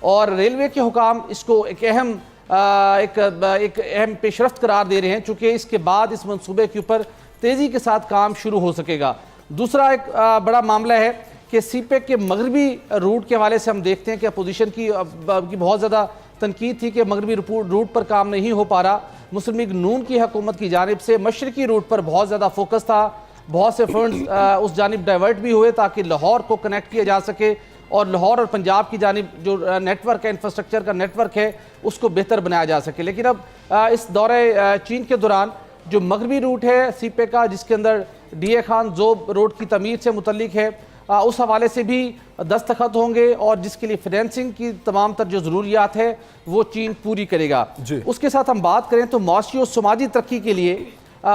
اور ریلوے کے حکام اس کو ایک اہم پیش رفت قرار دے رہے ہیں، چونکہ اس کے بعد اس منصوبے کے اوپر تیزی کے ساتھ کام شروع ہو سکے گا۔ دوسرا ایک بڑا معاملہ ہے کہ سی پیک کے مغربی روٹ کے حوالے سے ہم دیکھتے ہیں کہ اپوزیشن کی بہت زیادہ تنقید تھی کہ مغربی روٹ پر کام نہیں ہو پا رہا۔ مسلم لیگ نون کی حکومت کی جانب سے مشرقی روٹ پر بہت زیادہ فوکس تھا، بہت سے فنڈز اس جانب ڈائیورٹ بھی ہوئے تاکہ لاہور کو کنیکٹ کیا جا سکے اور لاہور اور پنجاب کی جانب جو نیٹ ورک ہے، انفراسٹرکچر کا نیٹ ورک ہے، اس کو بہتر بنایا جا سکے۔ لیکن اب اس دورہ چین کے دوران جو مغربی روٹ ہے سی پے کا، جس کے اندر D A Khan Zhob road کی تعمیر سے متعلق ہے، اس حوالے سے بھی دستخط ہوں گے اور جس کے لیے فنانسنگ کی تمام تر جو ضروریات ہے وہ چین پوری کرے گا۔ اس کے ساتھ ہم بات کریں تو معاشی و سماجی ترقی کے لیے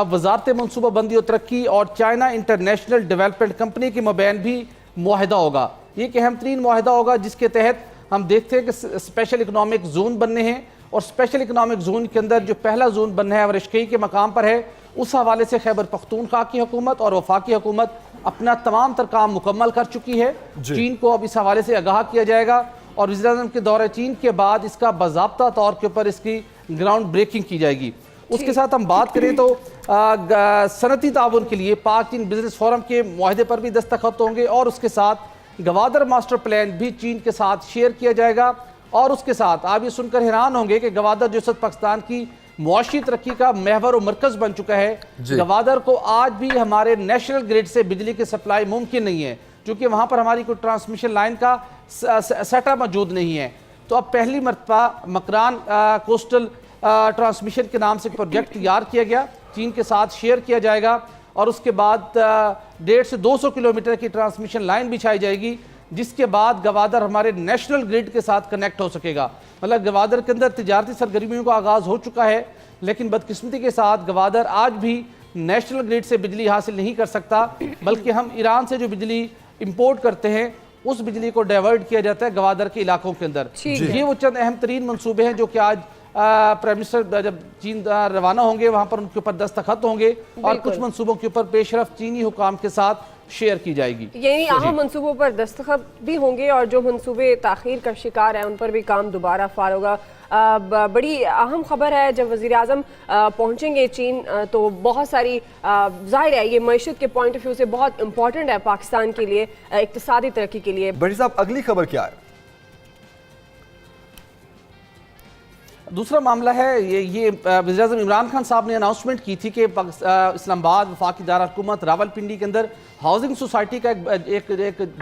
وزارت منصوبہ بندی و ترقی اور چائنا انٹرنیشنل ڈیولپمنٹ کمپنی کے مابین بھی معاہدہ ہوگا۔ یہ ایک اہم ترین معاہدہ ہوگا جس کے تحت ہم دیکھتے ہیں کہ اسپیشل اکنامک زون بننے ہیں، اور اسپیشل اکنامک زون کے اندر جو پہلا زون بننا ہے ورشکئی کے مقام پر ہے، اس حوالے سے خیبر پختونخوا کی حکومت اور وفاقی حکومت اپنا تمام تر کام مکمل کر چکی ہے۔ چین کو اب اس حوالے سے آگاہ کیا جائے گا اور وزیر اعظم کے دورہ چین کے بعد اس کا باضابطہ طور کے اوپر اس کی گراؤنڈ بریکنگ کی جائے گی۔ اس کے ساتھ ہم بات کریں تو صنعتی تعاون کے لیے پاک چین بزنس فورم کے معاہدے پر بھی دستخط ہوں گے، اور اس کے ساتھ گوادر ماسٹر پلان بھی چین کے ساتھ شیئر کیا جائے گا۔ اور اس کے ساتھ آپ یہ سن کر حیران ہوں گے کہ گوادر جو اس پاکستان کی معاشی ترقی کا محور و مرکز بن چکا ہے، گوادر کو آج بھی ہمارے نیشنل گریڈ سے بجلی کی سپلائی ممکن نہیں ہے، چونکہ وہاں پر ہماری کوئی ٹرانسمیشن لائن کا سیٹ اپ موجود نہیں ہے۔ تو اب پہلی مرتبہ مکران کوسٹل ٹرانسمیشن کے نام سے پروجیکٹ تیار کیا گیا، چین کے ساتھ شیئر کیا جائے گا، اور اس کے بعد 150 سے 200 کلومیٹر کی ٹرانسمیشن لائن بچھائی جائے گی، جس کے بعد گوادر ہمارے نیشنل گریڈ کے ساتھ کنیکٹ ہو سکے گا۔ مطلب گوادر کے اندر تجارتی سرگرمیوں کا آغاز ہو چکا ہے، لیکن بدقسمتی کے ساتھ گوادر آج بھی نیشنل گریڈ سے بجلی حاصل نہیں کر سکتا، بلکہ ہم ایران سے جو بجلی امپورٹ کرتے ہیں اس بجلی کو ڈائیورٹ کیا جاتا ہے گوادر کے علاقوں کے اندر۔ یہ وہ چند اہم ترین منصوبے ہیں جو کہ آج پرائم منسٹر جب چین روانہ ہوں گے وہاں پر ان کے اوپر دستخط ہوں گے، اور کچھ منصوبوں کے اوپر پیش رفت چینی حکام کے ساتھ شیئر کی جائے گی۔ یعنی اہم منصوبوں پر دستخط بھی ہوں گے اور جو منصوبے تاخیر کا شکار ہیں ان پر بھی کام دوبارہ فعال ہوگا۔ بڑی اہم خبر ہے، جب وزیر اعظم پہنچیں گے چین تو بہت ساری ظاہر ہے یہ معیشت کے پوائنٹ آف ویو سے بہت امپورٹنٹ ہے پاکستان کے لیے، اقتصادی ترقی کے لیے۔ بھٹی صاحب اگلی خبر کیا ہے؟ دوسرا معاملہ ہے یہ وزیر اعظم عمران خان صاحب نے اناؤنسمنٹ کی تھی کہ اسلام آباد وفاقی دارالحکومت راولپنڈی کے اندر ہاؤسنگ سوسائٹی کا ایک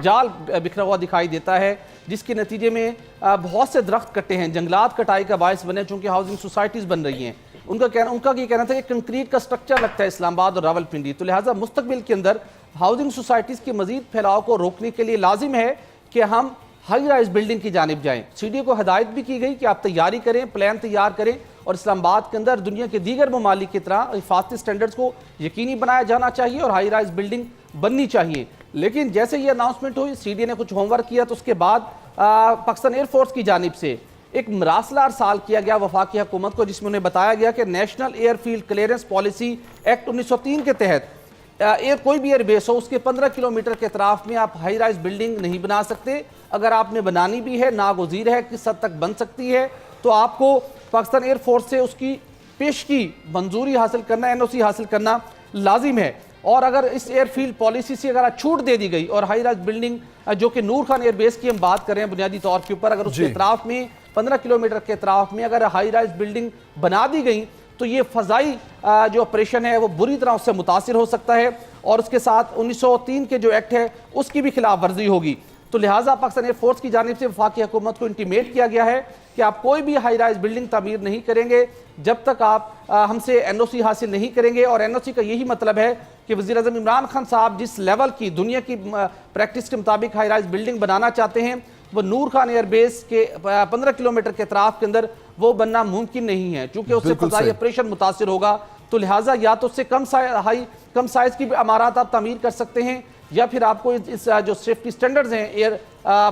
جال بکھرا ہوا دکھائی دیتا ہے، جس کے نتیجے میں بہت سے درخت کٹے ہیں، جنگلات کٹائی کا باعث بنے، چونکہ ہاؤسنگ سوسائٹیز بن رہی ہیں۔ ان کا یہ کہنا تھا کہ کنکریٹ کا سٹرکچر لگتا ہے اسلام آباد اور راولپنڈی، تو لہٰذا مستقبل کے اندر ہاؤسنگ سوسائٹیز کے مزید پھیلاؤ کو روکنے کے لیے لازم ہے کہ ہم ہائی رائز بلڈنگ کی جانب جائیں۔ سی ڈی کو ہدایت بھی کی گئی کہ آپ تیاری کریں، پلان تیار کریں، اور اسلام آباد کے اندر دنیا کے دیگر ممالک کی طرح حفاظتی سٹینڈرڈز کو یقینی بنایا جانا چاہیے اور ہائی رائز بلڈنگ بننی چاہیے۔ لیکن جیسے یہ اناؤنسمنٹ ہوئی، سی ڈی نے کچھ ہوم ورک کیا، تو اس کے بعد پاکستان ایئر فورس کی جانب سے ایک مراسلہ ارسال کیا گیا وفاقی حکومت کو، جس میں انہیں بتایا گیا کہ national air field clearance policy act 1903 کے تحت کوئی بھی ایئر بیس ہو، اس کے 15 کلومیٹر کے اطراف میں آپ ہائی رائز بلڈنگ نہیں بنا سکتے۔ اگر آپ نے بنانی بھی ہے، ناگزیر ہے کس حد تک بن سکتی ہے، تو آپ کو پاکستان ایئر فورس سے اس کی پیشگی منظوری حاصل کرنا، این او سی حاصل کرنا لازم ہے۔ اور اگر اس ایئر فیلڈ پالیسی سے اگر چھوٹ دے دی گئی اور ہائی رائز بلڈنگ جو کہ نور خان ایئر بیس کی ہم بات کر رہے ہیں بنیادی طور کے اوپر، اگر اس کے اطراف میں 15 کلومیٹر کے اطراف میں اگر ہائی رائز بلڈنگ بنا دی گئی تو یہ فضائی جو آپریشن ہے وہ بری طرح اس سے متاثر ہو سکتا ہے، اور اس کے ساتھ 1903 کے جو ایکٹ ہے اس کی بھی خلاف ورزی ہوگی۔ تو لہٰذا پاکستان ایئر فورس کی جانب سے وفاقی حکومت کو انٹیمیٹ کیا گیا ہے کہ آپ کوئی بھی ہائی رائز بلڈنگ تعمیر نہیں کریں گے جب تک آپ ہم سے این او سی حاصل نہیں کریں گے۔ اور این او سی کا یہی مطلب ہے کہ وزیر اعظم عمران خان صاحب جس لیول کی دنیا کی پریکٹس کے مطابق ہائی رائز بلڈنگ بنانا چاہتے ہیں، وہ نور خان ایئر بیس کے 15 کلومیٹر کے اطراف کے اندر وہ بننا ممکن نہیں ہے، چونکہ اس سے فضائی آپریشن متاثر ہوگا۔ تو لہٰذا یا تو اس سے کم سائز کی عمارات آپ تعمیر کر سکتے ہیں، یا پھر آپ کو اس جو سیفٹی سٹینڈرڈز ہیں ایئر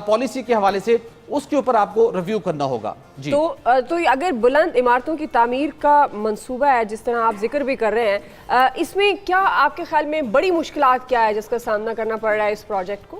پالیسی کے حوالے سے اس کے اوپر آپ کو ریویو کرنا ہوگا۔ جی تو اگر بلند عمارتوں کی تعمیر کا منصوبہ ہے جس طرح آپ ذکر بھی کر رہے ہیں، اس میں کیا آپ کے خیال میں بڑی مشکلات کیا ہے جس کا سامنا کرنا پڑ رہا ہے اس پروجیکٹ کو؟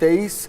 23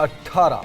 18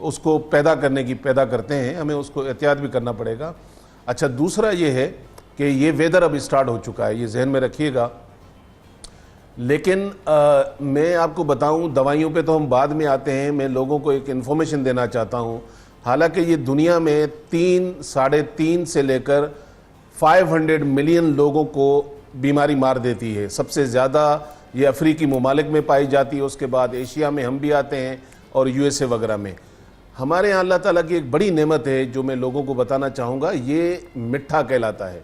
اس کو پیدا کرتے ہیں, ہمیں اس کو احتیاط بھی کرنا پڑے گا. اچھا, دوسرا یہ ہے کہ یہ ویدر اب اسٹارٹ ہو چکا ہے, یہ ذہن میں رکھیے گا. لیکن میں آپ کو بتاؤں, دوائیوں پہ تو ہم بعد میں آتے ہیں, میں لوگوں کو ایک انفارمیشن دینا چاہتا ہوں. حالانکہ یہ دنیا میں 3.5 سے لے کر 500 ملین لوگوں کو بیماری مار دیتی ہے. سب سے زیادہ یہ افریقی ممالک میں پائی جاتی ہے, اس کے بعد ایشیا میں ہم بھی آتے ہیں اور USA وغیرہ میں. ہمارے یہاں اللہ تعالیٰ کی ایک بڑی نعمت ہے جو میں لوگوں کو بتانا چاہوں گا, یہ مٹھا کہلاتا ہے.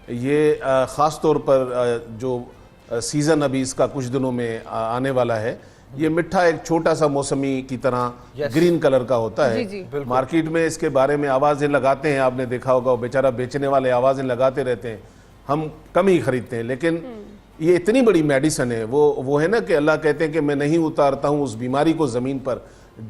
یہ خاص طور پر جو سیزن ابھی اس کا کچھ دنوں میں آنے والا ہے, یہ مٹھا ایک چھوٹا سا موسمی کی طرح گرین کلر کا ہوتا ہے. مارکیٹ میں اس کے بارے میں آوازیں لگاتے ہیں, آپ نے دیکھا ہوگا, وہ بیچارہ بیچنے والے آوازیں لگاتے رہتے ہیں, ہم کم ہی خریدتے ہیں. لیکن یہ اتنی بڑی میڈیسن ہے, وہ ہے نا کہ اللہ کہتے ہیں کہ میں نہیں اتارتا ہوں اس بیماری کو زمین پر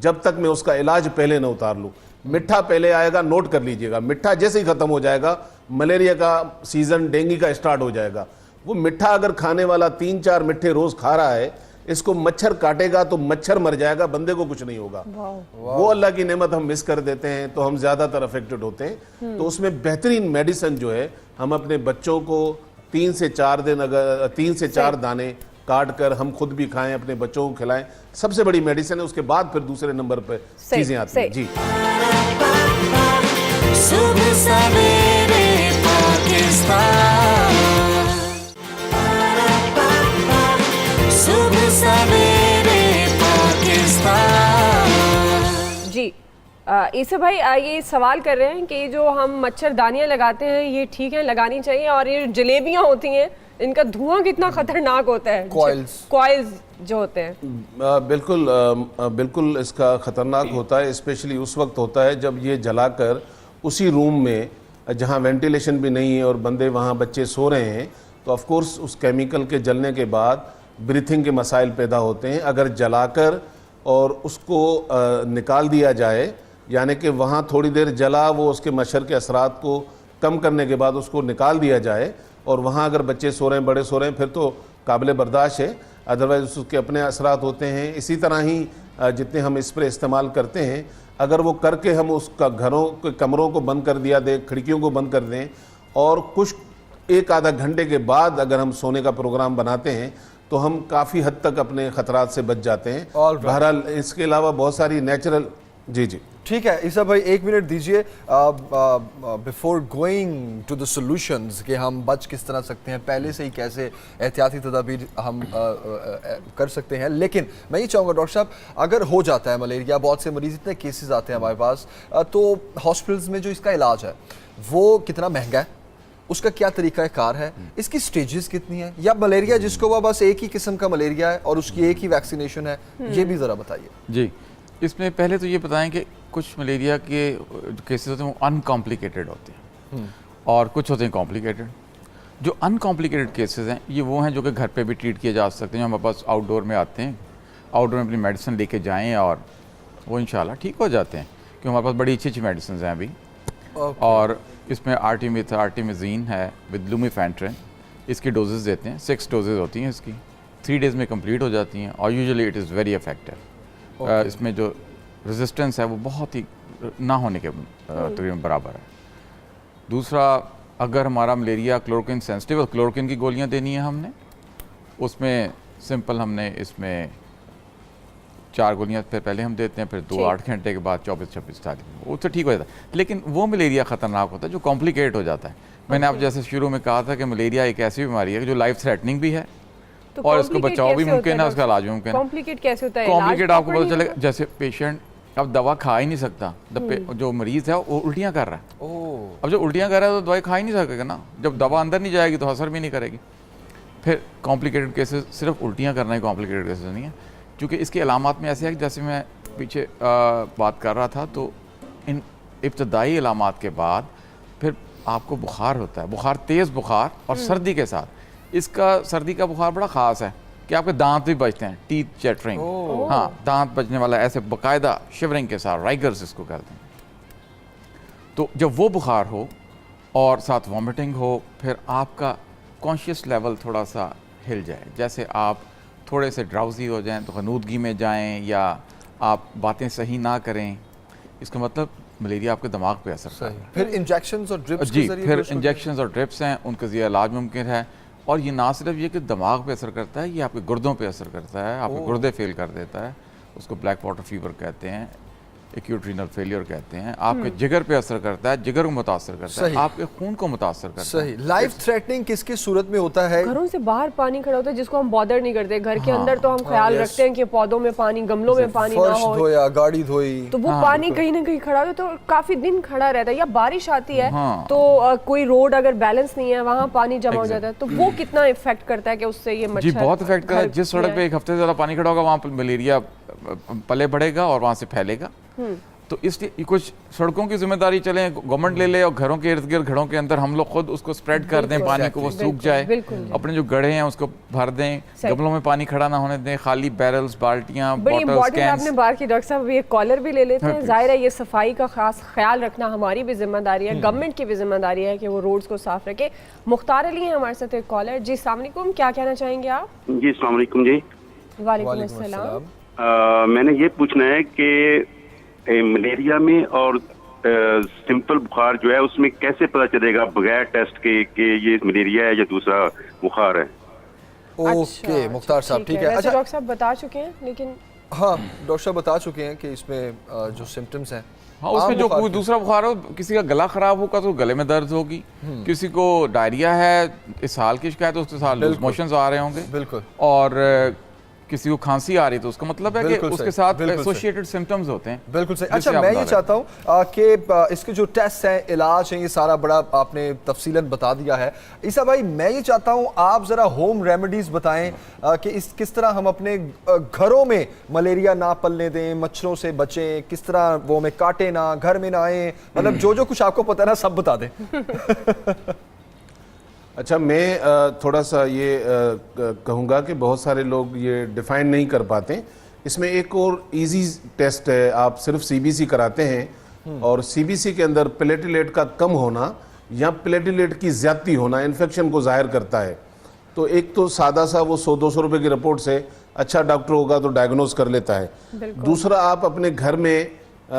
جب تک میں اس کا علاج پہلے نہ اتار لوں. مٹھا پہلے آئے گا, نوٹ کر لیجئے گا. مٹھا جیسے ہی ختم ہو جائے گا, ملیریا کا سیزن, ڈینگی کا اسٹارٹ ہو جائے گا. وہ مٹھا اگر کھانے والا 3-4 مٹھے روز کھا رہا ہے, اس کو مچھر کاٹے گا تو مچھر مر جائے گا, بندے کو کچھ نہیں ہوگا. وہ اللہ کی نعمت ہم مس کر دیتے ہیں تو ہم زیادہ تر افیکٹڈ ہوتے ہیں. تو اس میں بہترین میڈیسن جو ہے, ہم اپنے بچوں کو 3 سے 4 دانے کاٹ کر ہم خود بھی کھائیں, اپنے بچوں کو کھلائیں. سب سے بڑی میڈیسن ہے. اس کے بعد پھر دوسرے نمبر پہ چیزیں آتی ہیں. جی, صبح سویرے پاکستان, صبح سویرے پاکستان. جی عیسی بھائی, یہ سوال کر رہے ہیں کہ جو ہم مچھردانیاں لگاتے ہیں یہ ٹھیک ہے, لگانی چاہیے, اور یہ جلیبیاں ہوتی ہیں ان کا دھواں کتنا خطرناک ہوتا ہے, کوائلز جو ہوتے ہیں؟ بالکل اس کا خطرناک ہوتا ہے. اسپیشلی اس وقت ہوتا ہے جب یہ جلا کر اسی روم میں جہاں وینٹیلیشن بھی نہیں ہے اور بندے وہاں بچے سو رہے ہیں, تو آف کورس اس کیمیکل کے جلنے کے بعد بریتھنگ کے مسائل پیدا ہوتے ہیں. اگر جلا کر اور اس کو نکال دیا جائے, یعنی کہ وہاں تھوڑی دیر جلا, وہ اس کے مچھر کے اثرات کو کم کرنے کے بعد اس کو نکال دیا جائے, اور وہاں اگر بچے سو رہے ہیں, بڑے سو رہے ہیں, پھر تو قابل برداشت ہے. ادروائز اس کے اپنے اثرات ہوتے ہیں. اسی طرح ہی جتنے ہم اسپرے استعمال کرتے ہیں, اگر وہ کر کے ہم اس کا گھروں کے کمروں کو بند کر دیا دیں, کھڑکیوں کو بند کر دیں, اور کچھ 1-آدھا گھنٹے کے بعد اگر ہم سونے کا پروگرام بناتے ہیں, تو ہم کافی حد تک اپنے خطرات سے بچ جاتے ہیں. بہرحال اس کے علاوہ بہت ساری نیچرل. جی ٹھیک ہے عیسیٰ بھائی, 1 منٹ دیجئے before going to the solutions کہ ہم بچ کس طرح سکتے ہیں, پہلے سے ہی کیسے احتیاطی تدابیر ہم کر سکتے ہیں. لیکن میں یہ چاہوں گا ڈاکٹر صاحب, اگر ہو جاتا ہے ملیریا, بہت سے مریض اتنے کیسز آتے ہیں ہمارے پاس, تو ہاسپٹلز میں جو اس کا علاج ہے وہ کتنا مہنگا ہے, اس کا کیا طریقہ کار ہے, اس کی سٹیجز کتنی ہیں, یا ملیریا جس کو وہ بس ایک ہی قسم کا ملیریا ہے اور اس کی ایک ہی ویکسینیشن ہے, یہ بھی ذرا بتائیے. جی, اس میں پہلے تو یہ بتائیں کہ کچھ ملیریا کے کیسز ہوتے ہیں وہ ان کمپلیکیٹڈ ہوتے ہیں اور کچھ ہوتے ہیں کمپلیکیٹڈ. جو ان کمپلیکیٹڈ کیسز ہیں یہ وہ ہیں جو کہ گھر پہ بھی ٹریٹ کیے جا سکتے ہیں, جو ہمارے پاس آؤٹ ڈور میں آتے ہیں, آؤٹ ڈور میں اپنی میڈیسن لے کے جائیں اور وہ انشاءاللہ ٹھیک ہو جاتے ہیں, کیونکہ ہمارے پاس بڑی اچھی میڈیسنز ہیں ابھی. اور اس میں آرٹیمیزین ہے ود لومیفینٹرین, اس کی ڈوزز دیتے ہیں, 6 ڈوزز ہوتی ہیں اس کی, 3 days میں کمپلیٹ ہو جاتی ہیں, اور usually it is very effective. اس میں جو ریزسٹنس ہے وہ بہت ہی نہ ہونے کے تقریباً برابر ہے. دوسرا, اگر ہمارا ملیریا کلوروکوئن سینسٹیو ہے, کلوروکوئن کی گولیاں دینی ہیں ہم نے, اس میں سمپل ہم نے اس میں 4 گولیاں پھر پہلے ہم دیتے ہیں, پھر 2-8 گھنٹے کے بعد 24-26 تاریخ وہ تو ٹھیک ہو جاتا ہے. لیکن وہ ملیریا خطرناک ہوتا ہے جو کمپلیکیٹ ہو جاتا ہے. میں نے آپ جیسے شروع میں کہا تھا کہ ملیریا ایک ایسی بیماری ہے جو لائف تھریٹنگ بھی ہے اور اس کو بچاؤ بھی ممکن ہے, اس کا علاج بھی ممکن ہے. کمپلیکیٹ کیسے ہوتا ہے؟ کمپلیکیٹ آپ کو پتہ چلے گا جیسے پیشنٹ اب دوا کھا ہی نہیں سکتا, جو مریض ہے وہ الٹیاں کر رہا ہے. اب جو الٹیاں کر رہا ہے تو دوائی کھا ہی نہیں سکے گا نا, جب دوا اندر نہیں جائے گی تو اثر بھی نہیں کرے گی. پھر کمپلیکیٹڈ کیسز صرف الٹیاں کرنا ہی کمپلیکیٹڈ کیسز نہیں ہے, کیونکہ اس کے علامات میں ایسے ہے کہ جیسے میں پیچھے بات کر رہا تھا, تو ان ابتدائی علامات کے بعد پھر آپ کو بخار ہوتا ہے, بخار, تیز بخار, اور سردی کے ساتھ. اس کا سردی کا بخار بڑا خاص ہے کہ آپ کے دانت بھی بجتے ہیں, ٹیتھ چیٹرنگ, ہاں دانت بجنے والا, ایسے باقاعدہ شیورنگ کے ساتھ, رائگرز اس کو کہتے ہیں. تو جب وہ بخار ہو اور ساتھ وامٹنگ ہو, پھر آپ کا کانشیس لیول تھوڑا سا ہل جائے, جیسے آپ تھوڑے سے ڈراؤزی ہو جائیں تو غنودگی میں جائیں, یا آپ باتیں صحیح نہ کریں, اس کا مطلب ملیریا آپ کے دماغ پہ اثر کرتا ہے. پھر انجیکشنز اور ڈرپس جی پھر انجیکشنز اور ڈرپس ہیں, ان کے ذریعے علاج ممکن ہے. اور یہ نہ صرف یہ کہ دماغ پہ اثر کرتا ہے, یہ آپ کے گردوں پہ اثر کرتا ہے, آپ کے گردے فیل کر دیتا ہے, اس کو بلیک واٹر فیور کہتے ہیں, ایکیوٹ رینل فیلئر کہتے ہیں. آپ کے جگر پہ اثر کرتا ہے, جگر کو متاثر کرتا ہے, آپ کے خون کو متاثر کرتا ہے. صحیح. لائف تھریٹننگ کس کی صورت میں ہوتا ہے؟ گھروں سے باہر پانی کھڑا ہوتا ہے جس کو ہم بادر نہیں کرتے, گھر کے اندر تو ہم خیال رکھتے ہیں کہ پودوں میں پانی, گملوں میں پانی نہ فرش ہو, دھویا, گاڑی دھوئی, تو وہ پانی کہیں نہ کہیں کھڑا ہوتا ہے تو کافی دن کھڑا رہتا ہے. یا بارش آتی ہے تو کوئی روڈ اگر بیلنس نہیں ہے وہاں پانی جمع ہو جاتا ہے, تو وہ کتنا افیکٹ کرتا ہے کہ اس سے یہ مچھر. جی بہت افیکٹ کرتا ہے. جس سڑک پہ ایک ہفتے سے زیادہ پانی کھڑا ہوگا وہاں پہ ملیریا پلے بڑھے گا اور وہاں سے پھیلے گا. تو اس لیے کچھ سڑکوں کی ذمہ داری چلیں گورنمنٹ لے لے, اور گھروں کے ارد گرد, گھروں کے اندر ہم لوگ خود اس کو سپریڈ کر دیں پانی کو, وہ سوکھ جائے. اپنے جو گڑھے ہیں اس کو بھر دیں, گملوں میں پانی کھڑا نہ ہونے دیں, خالی بیرلز, بالٹیاں, بڑی بوٹلز, امپورٹنٹ کینز. آپ نے بات کی ڈاکٹر صاحب, یہ کالر بھی لے لیتے ہیں. ظاہر ہے یہ صفائی کا خاص خیال رکھنا ہماری بھی ذمہ داری ہے, گورنمنٹ کی بھی ذمہ داری ہے کہ وہ روڈز کو صاف رکھے. مختار علی ہیں ہمارے ساتھ ایک کالر. جی السلام علیکم, کیا کہنا چاہیں گے آپ؟ جی السلام علیکم. جی وعلیکم السلام. میں نے یہ پوچھنا ہے کہ ملیریا میں اور سمپل بخار جو ہے اس میں کیسے پتہ چلے گا بغیر ٹیسٹ کے کہ یہ ملیریا ہے یا دوسرا بخار ہے؟ اوکے مختار صاحب, ٹھیک ہے. اچھا ڈاکٹر صاحب بتا چکے ہیں, لیکن ہاں ڈاکٹر صاحب بتا چکے ہیں کہ اس میں جو سمپٹمز ہیں, ہاں اس میں جو کوئی دوسرا بخار ہو, کسی کا گلا خراب ہوگا تو گلے میں درد ہوگی, کسی کو ڈائریا ہے, اسہال کی شکایت ہے, اس کے ساتھ لوز موشنز آ رہے ہوں گے, بالکل, اور کسی کو کھانسی آ رہی تو اس کا مطلب ہے کہ اس کے ساتھ ایسوسیٹڈ سمپٹمز ہوتے ہیں. بالکل صحیح. اچھا میں یہ چاہتا ہوں کہ اس کے جو ٹیسٹ ہیں, علاج ہیں, یہ سارا بڑا آپ نے تفصیلاً بتا دیا ہے. عیسیٰ بھائی میں یہ چاہتا ہوں آپ ذرا ہوم ریمیڈیز بتائیں کہ کس طرح ہم اپنے گھروں میں ملیریا نہ پلنے دیں, مچھروں سے بچیں, کس طرح وہ ہمیں کاٹے نہ, گھر میں نہ آئیں, مطلب جو کچھ آپ کو پتہ ہے نا سب بتا دیں. اچھا میں تھوڑا سا یہ کہوں گا کہ بہت سارے لوگ یہ ڈیفائن نہیں کر پاتے. اس میں ایک اور ایزی ٹیسٹ ہے, آپ صرف سی بی سی کراتے ہیں, اور سی بی سی کے اندر پلیٹلیٹ کا کم ہونا یا پلیٹلیٹ کی زیادتی ہونا انفیکشن کو ظاہر کرتا ہے. تو ایک تو سادہ سا وہ 100-200 روپے کی رپورٹ سے اچھا ڈاکٹر ہوگا تو ڈائگنوز کر لیتا ہے. دوسرا آپ اپنے گھر میں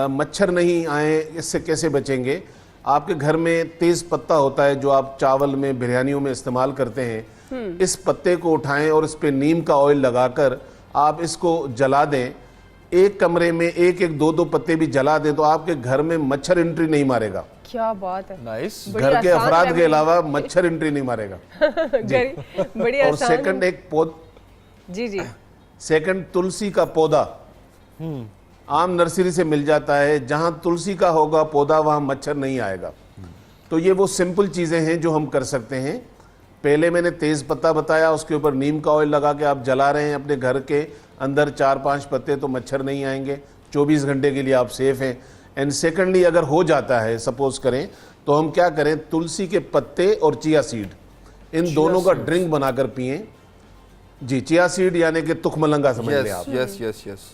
مچھر نہیں آئیں اس سے کیسے بچیں گے؟ آپ کے گھر میں تیز پتہ ہوتا ہے جو آپ چاول میں, بریانیوں میں استعمال کرتے ہیں, اس پتے کو اٹھائیں اور اس پہ نیم کا آئل لگا کر آپ اس کو جلا دیں. ایک کمرے میں 1-2 پتے بھی جلا دیں تو آپ کے گھر میں مچھر انٹری نہیں مارے گا. کیا بات ہے, نائس. گھر کے افراد کے علاوہ مچھر انٹری نہیں مارے گا. بڑی اور آسان. سیکنڈ ایک جی جی سیکنڈ تلسی کا پودا عام نرسری سے مل جاتا ہے, جہاں تلسی کا ہوگا پودا وہاں مچھر نہیں آئے گا. تو یہ وہ سمپل چیزیں ہیں جو ہم کر سکتے ہیں. پہلے میں نے تیز پتہ بتایا, اس کے اوپر نیم کا آئل لگا کے آپ جلا رہے ہیں اپنے گھر کے اندر 4-5 پتے, تو مچھر نہیں آئیں گے, 24 گھنٹے کے لیے آپ سیف ہیں. اینڈ سیکنڈلی اگر ہو جاتا ہے سپوز کریں تو ہم کیا کریں, تلسی کے پتے اور چیا سیڈ ان دونوں کا ڈرنک بنا کر پئیں. جی چیا سیڈ یعنی کہ تخم ملنگا سمجھ لیں آپ, یس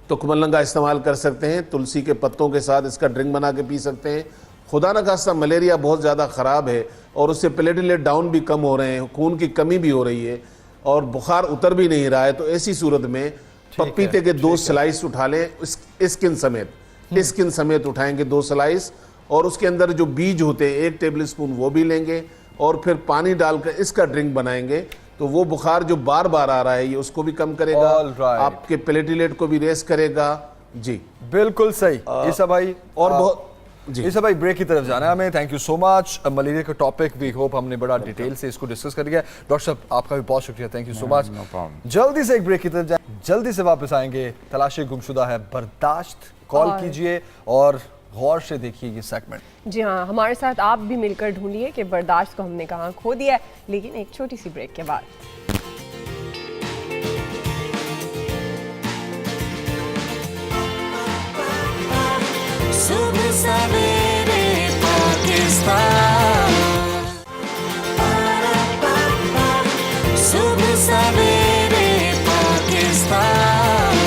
تخم ملنگا استعمال کر سکتے ہیں, تلسی کے پتوں کے ساتھ اس کا ڈرنک بنا کے پی سکتے ہیں. خدا نہ خواستہ ملیریا بہت زیادہ خراب ہے اور اس سے پلیٹلیٹ ڈاؤن بھی کم ہو رہے ہیں, خون کی کمی بھی ہو رہی ہے اور بخار اتر بھی نہیں رہا ہے, تو ایسی صورت میں پپیتے کے 2 سلائس اٹھا لیں, اسکن سمیت اٹھائیں گے 2 سلائس, اور اس کے اندر جو بیج ہوتے ہیں 1 ٹیبل اسپون وہ بھی لیں گے, اور پھر پانی ڈال کر اس کا ڈرنک بنائیں گے. تو وہ بخار جو بار بار آ رہا ہے یہ اس کو بھی کم کرے گا, آپ کے پلیٹلیٹ کو بھی ریس کرے گا. جی بالکل صحیح. عیسیٰ بھائی اور بہت جی عیسیٰ بھائی بریک کی طرف جانا ہے ہمیں. Thank you so much. Malaria کا ٹاپک وی ہوپ ہم نے بڑا ڈیٹیل سے اس کو ڈسکس کر لیا. ڈاکٹر صاحب آپ کا بھی بہت شکریہ, تھینک یو سو مچ. جلدی سے ایک بریک کی طرف جائیں, جلدی سے واپس آئیں گے. تلاشی گمشدہ ہے برداشت, کال کیجئے اور غور سے دیکھیے یہ سیگمنٹ. جی ہاں, ہمارے ساتھ آپ بھی مل کر ڈھونڈیے کہ برداشت کو ہم نے کہاں کھو دیا ہے, لیکن ایک چھوٹی سی بریک کے بعد. صبح سویرے پاکستان, صبح سویرے پاکستان.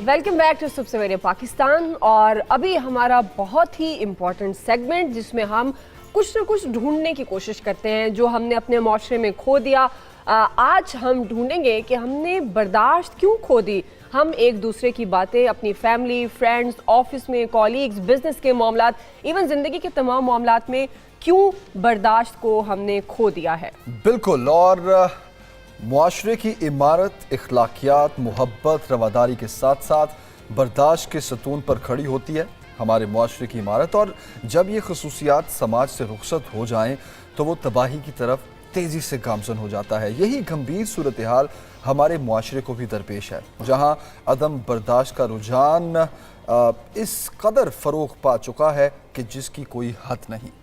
ویلکم بیک ٹو صبح سویرے پاکستان. اور ابھی ہمارا بہت ہی امپورٹنٹ سیگمنٹ جس میں ہم کچھ نہ کچھ ڈھونڈنے کی کوشش کرتے ہیں جو ہم نے اپنے معاشرے میں کھو دیا, آج ہم ڈھونڈیں گے کہ ہم نے برداشت کیوں کھو دی. ہم ایک دوسرے کی باتیں اپنی فیملی، فرینڈز، آفس میں کالیگز، بزنس کے معاملات، ایون زندگی کے تمام معاملات میں کیوں برداشت کو ہم نے کھو دیا ہے. بالکل. اور معاشرے کی عمارت اخلاقیات، محبت، رواداری کے ساتھ ساتھ برداشت کے ستون پر کھڑی ہوتی ہے ہمارے معاشرے کی عمارت. اور جب یہ خصوصیات سماج سے رخصت ہو جائیں تو وہ تباہی کی طرف تیزی سے گامزن ہو جاتا ہے. یہی گمبھیر صورتحال ہمارے معاشرے کو بھی درپیش ہے، جہاں عدم برداشت کا رجحان اس قدر فروغ پا چکا ہے کہ جس کی کوئی حد نہیں.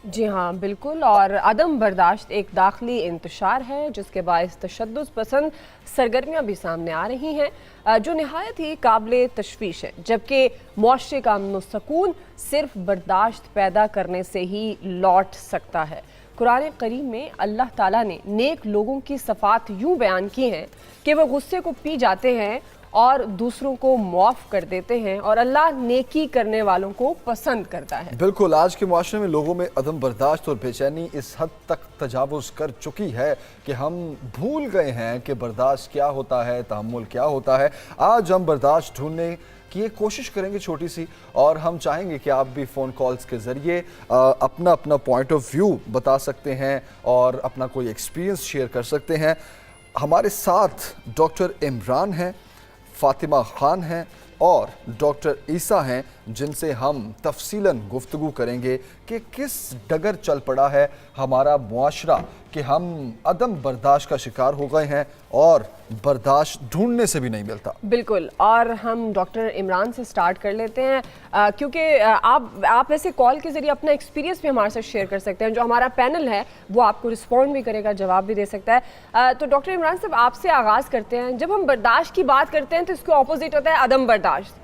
جی ہاں بالکل. اور عدم برداشت ایک داخلی انتشار ہے جس کے باعث تشدد پسند سرگرمیاں بھی سامنے آ رہی ہیں جو نہایت ہی قابل تشویش ہے، جبکہ معاشرے کا امن و سکون صرف برداشت پیدا کرنے سے ہی لوٹ سکتا ہے. قرآن کریم میں اللہ تعالیٰ نے نیک لوگوں کی صفات یوں بیان کی ہیں کہ وہ غصے کو پی جاتے ہیں اور دوسروں کو معاف کر دیتے ہیں، اور اللہ نیکی کرنے والوں کو پسند کرتا ہے. بالکل. آج کے معاشرے میں لوگوں میں عدم برداشت اور بے چینی اس حد تک تجاوز کر چکی ہے کہ ہم بھول گئے ہیں کہ برداشت کیا ہوتا ہے، تحمل کیا ہوتا ہے. آج ہم برداشت ڈھونڈنے کی ایک کوشش کریں گے چھوٹی سی، اور ہم چاہیں گے کہ آپ بھی فون کالز کے ذریعے اپنا پوائنٹ آف ویو بتا سکتے ہیں اور اپنا کوئی ایکسپیرینس شیئر کر سکتے ہیں. ہمارے ساتھ ڈاکٹر عمران ہیں، فاطمہ خان ہیں اور ڈاکٹر عیسیٰ ہیں، جن سے ہم تفصیلاً گفتگو کریں گے کہ کس ڈگر چل پڑا ہے ہمارا معاشرہ کہ ہم عدم برداشت کا شکار ہو گئے ہیں اور برداشت ڈھونڈنے سے بھی نہیں ملتا. بالکل. اور ہم ڈاکٹر عمران سے سٹارٹ کر لیتے ہیں کیونکہ آپ ایسے کال کے ذریعے اپنا ایکسپیرینس بھی ہمارے ساتھ شیئر کر سکتے ہیں. جو ہمارا پینل ہے وہ آپ کو رسپونڈ بھی کرے گا، جواب بھی دے سکتا ہے. تو ڈاکٹر عمران صاحب آپ سے آغاز کرتے ہیں. جب ہم برداشت کی بات کرتے ہیں تو اس کے اپوزٹ ہوتا ہے عدم برداشت.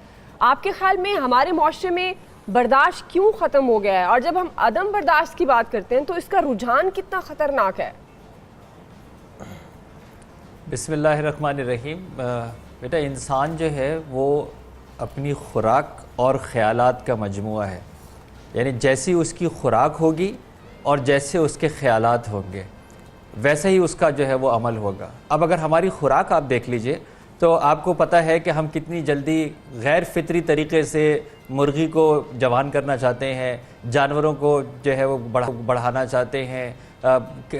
آپ کے خیال میں ہمارے معاشرے میں برداشت کیوں ختم ہو گیا ہے، اور جب ہم عدم برداشت کی بات کرتے ہیں تو اس کا رجحان کتنا خطرناک ہے؟ بسم اللہ الرحمن الرحیم. بیٹا انسان جو ہے وہ اپنی خوراک اور خیالات کا مجموعہ ہے. یعنی جیسی اس کی خوراک ہوگی اور جیسے اس کے خیالات ہوں گے ویسے ہی اس کا جو ہے وہ عمل ہوگا. اب اگر ہماری خوراک آپ دیکھ لیجئے تو آپ کو پتہ ہے کہ ہم کتنی جلدی غیر فطری طریقے سے مرغی کو جوان کرنا چاہتے ہیں، جانوروں کو جو ہے وہ بڑھانا چاہتے ہیں،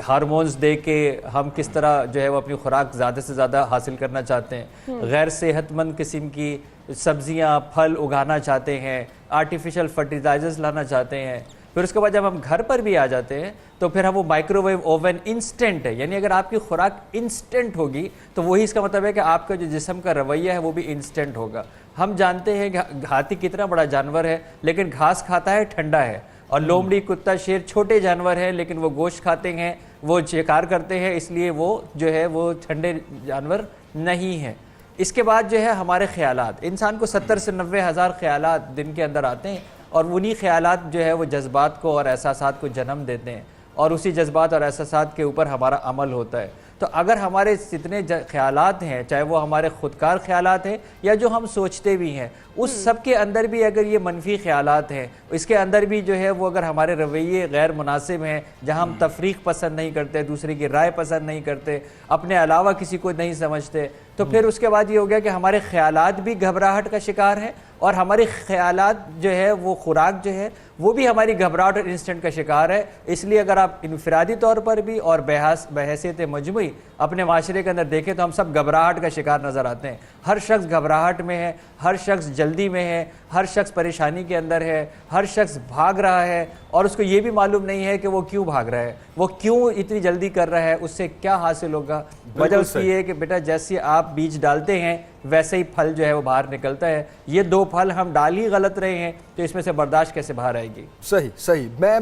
ہارمونز دے کے ہم کس طرح جو ہے وہ اپنی خوراک زیادہ سے زیادہ حاصل کرنا چاہتے ہیں، غیر صحت مند قسم کی سبزیاں پھل اگانا چاہتے ہیں، آرٹیفیشل فرٹیلائزرز لانا چاہتے ہیں. پھر اس کے بعد جب ہم گھر پر بھی آ جاتے ہیں تو پھر ہم وہ مائکرو ویو اوون انسٹنٹ ہے. یعنی اگر آپ کی خوراک انسٹنٹ ہوگی تو وہی اس کا مطلب ہے کہ آپ کا جو جسم کا رویہ ہے وہ بھی انسٹنٹ ہوگا. ہم جانتے ہیں کہ ہاتھی کتنا بڑا جانور ہے لیکن گھاس کھاتا ہے، ٹھنڈا ہے، اور لومڑی، کتا، شیر چھوٹے جانور ہیں لیکن وہ گوشت کھاتے ہیں، وہ شکار کرتے ہیں، اس لیے وہ جو ہے وہ ٹھنڈے جانور نہیں ہیں. اس کے بعد جو ہے ہمارے خیالات، انسان کو 70 سے 90 ہزار خیالات دن کے اندر آتے ہیں، اور انہی خیالات جو ہے وہ جذبات کو اور احساسات کو جنم دیتے ہیں، اور اسی جذبات اور احساسات کے اوپر ہمارا عمل ہوتا ہے. تو اگر ہمارے جتنے خیالات ہیں، چاہے وہ ہمارے خودکار خیالات ہیں یا جو ہم سوچتے بھی ہیں، اس سب کے اندر بھی اگر یہ منفی خیالات ہیں، اس کے اندر بھی جو ہے وہ اگر ہمارے رویے غیر مناسب ہیں، جہاں ہم تفریق پسند نہیں کرتے، دوسرے کی رائے پسند نہیں کرتے، اپنے علاوہ کسی کو نہیں سمجھتے، تو پھر اس کے بعد یہ ہو گیا کہ ہمارے خیالات بھی گھبراہٹ کا شکار ہیں، اور ہمارے خیالات جو ہے وہ خوراک جو ہے وہ بھی ہماری گھبراہٹ اور انسٹنٹ کا شکار ہے. اس لیے اگر آپ انفرادی طور پر بھی اور بحیثیت مجموعی اپنے معاشرے کے اندر دیکھیں تو ہم سب گھبراہٹ کا شکار نظر آتے ہیں. ہر شخص گھبراہٹ میں ہے، ہر شخص جلدی میں ہے، ہر شخص پریشانی کے اندر ہے، ہر شخص بھاگ رہا ہے، اور اس کو یہ بھی معلوم نہیں ہے کہ وہ کیوں بھاگ رہا ہے، وہ کیوں اتنی جلدی کر رہا ہے، اس سے کیا حاصل ہوگا. وجہ اس کی ہے کہ بیٹا جیسے آپ بیج ڈالتے ہیں ویسے ہی پھل جو ہے وہ باہر نکلتا ہے. یہ دو پھل ہم ڈال ہی غلط رہے ہیں تو اس میں سے برداشت کیسے باہر آئے گی؟ صحیح. میں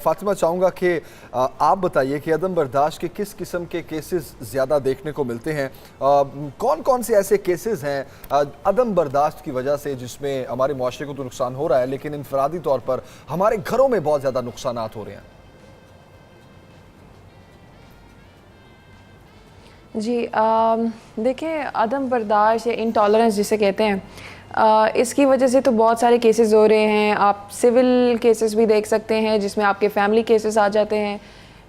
فاطمہ چاہوں گا کہ آپ بتائیے کہ عدم برداشت کے کس قسم کے کیسز زیادہ دیکھنے کو ملتے ہیں؟ کون کون سے ایسے کیسز ہیں عدم برداشت کی وجہ سے جس میں ہمارے معاشرے کو تو نقصان ہو رہا ہے لیکن انفرادی طور پر ہمارے گھروں میں بہت زیادہ نقصانات ہو رہے ہیں؟ جی دیکھیں، عدم برداشت یا انٹالرنس جسے کہتے ہیں، اس کی وجہ سے تو بہت سارے کیسز ہو رہے ہیں. آپ سول کیسز بھی دیکھ سکتے ہیں جس میں آپ کے فیملی کیسز آ جاتے ہیں،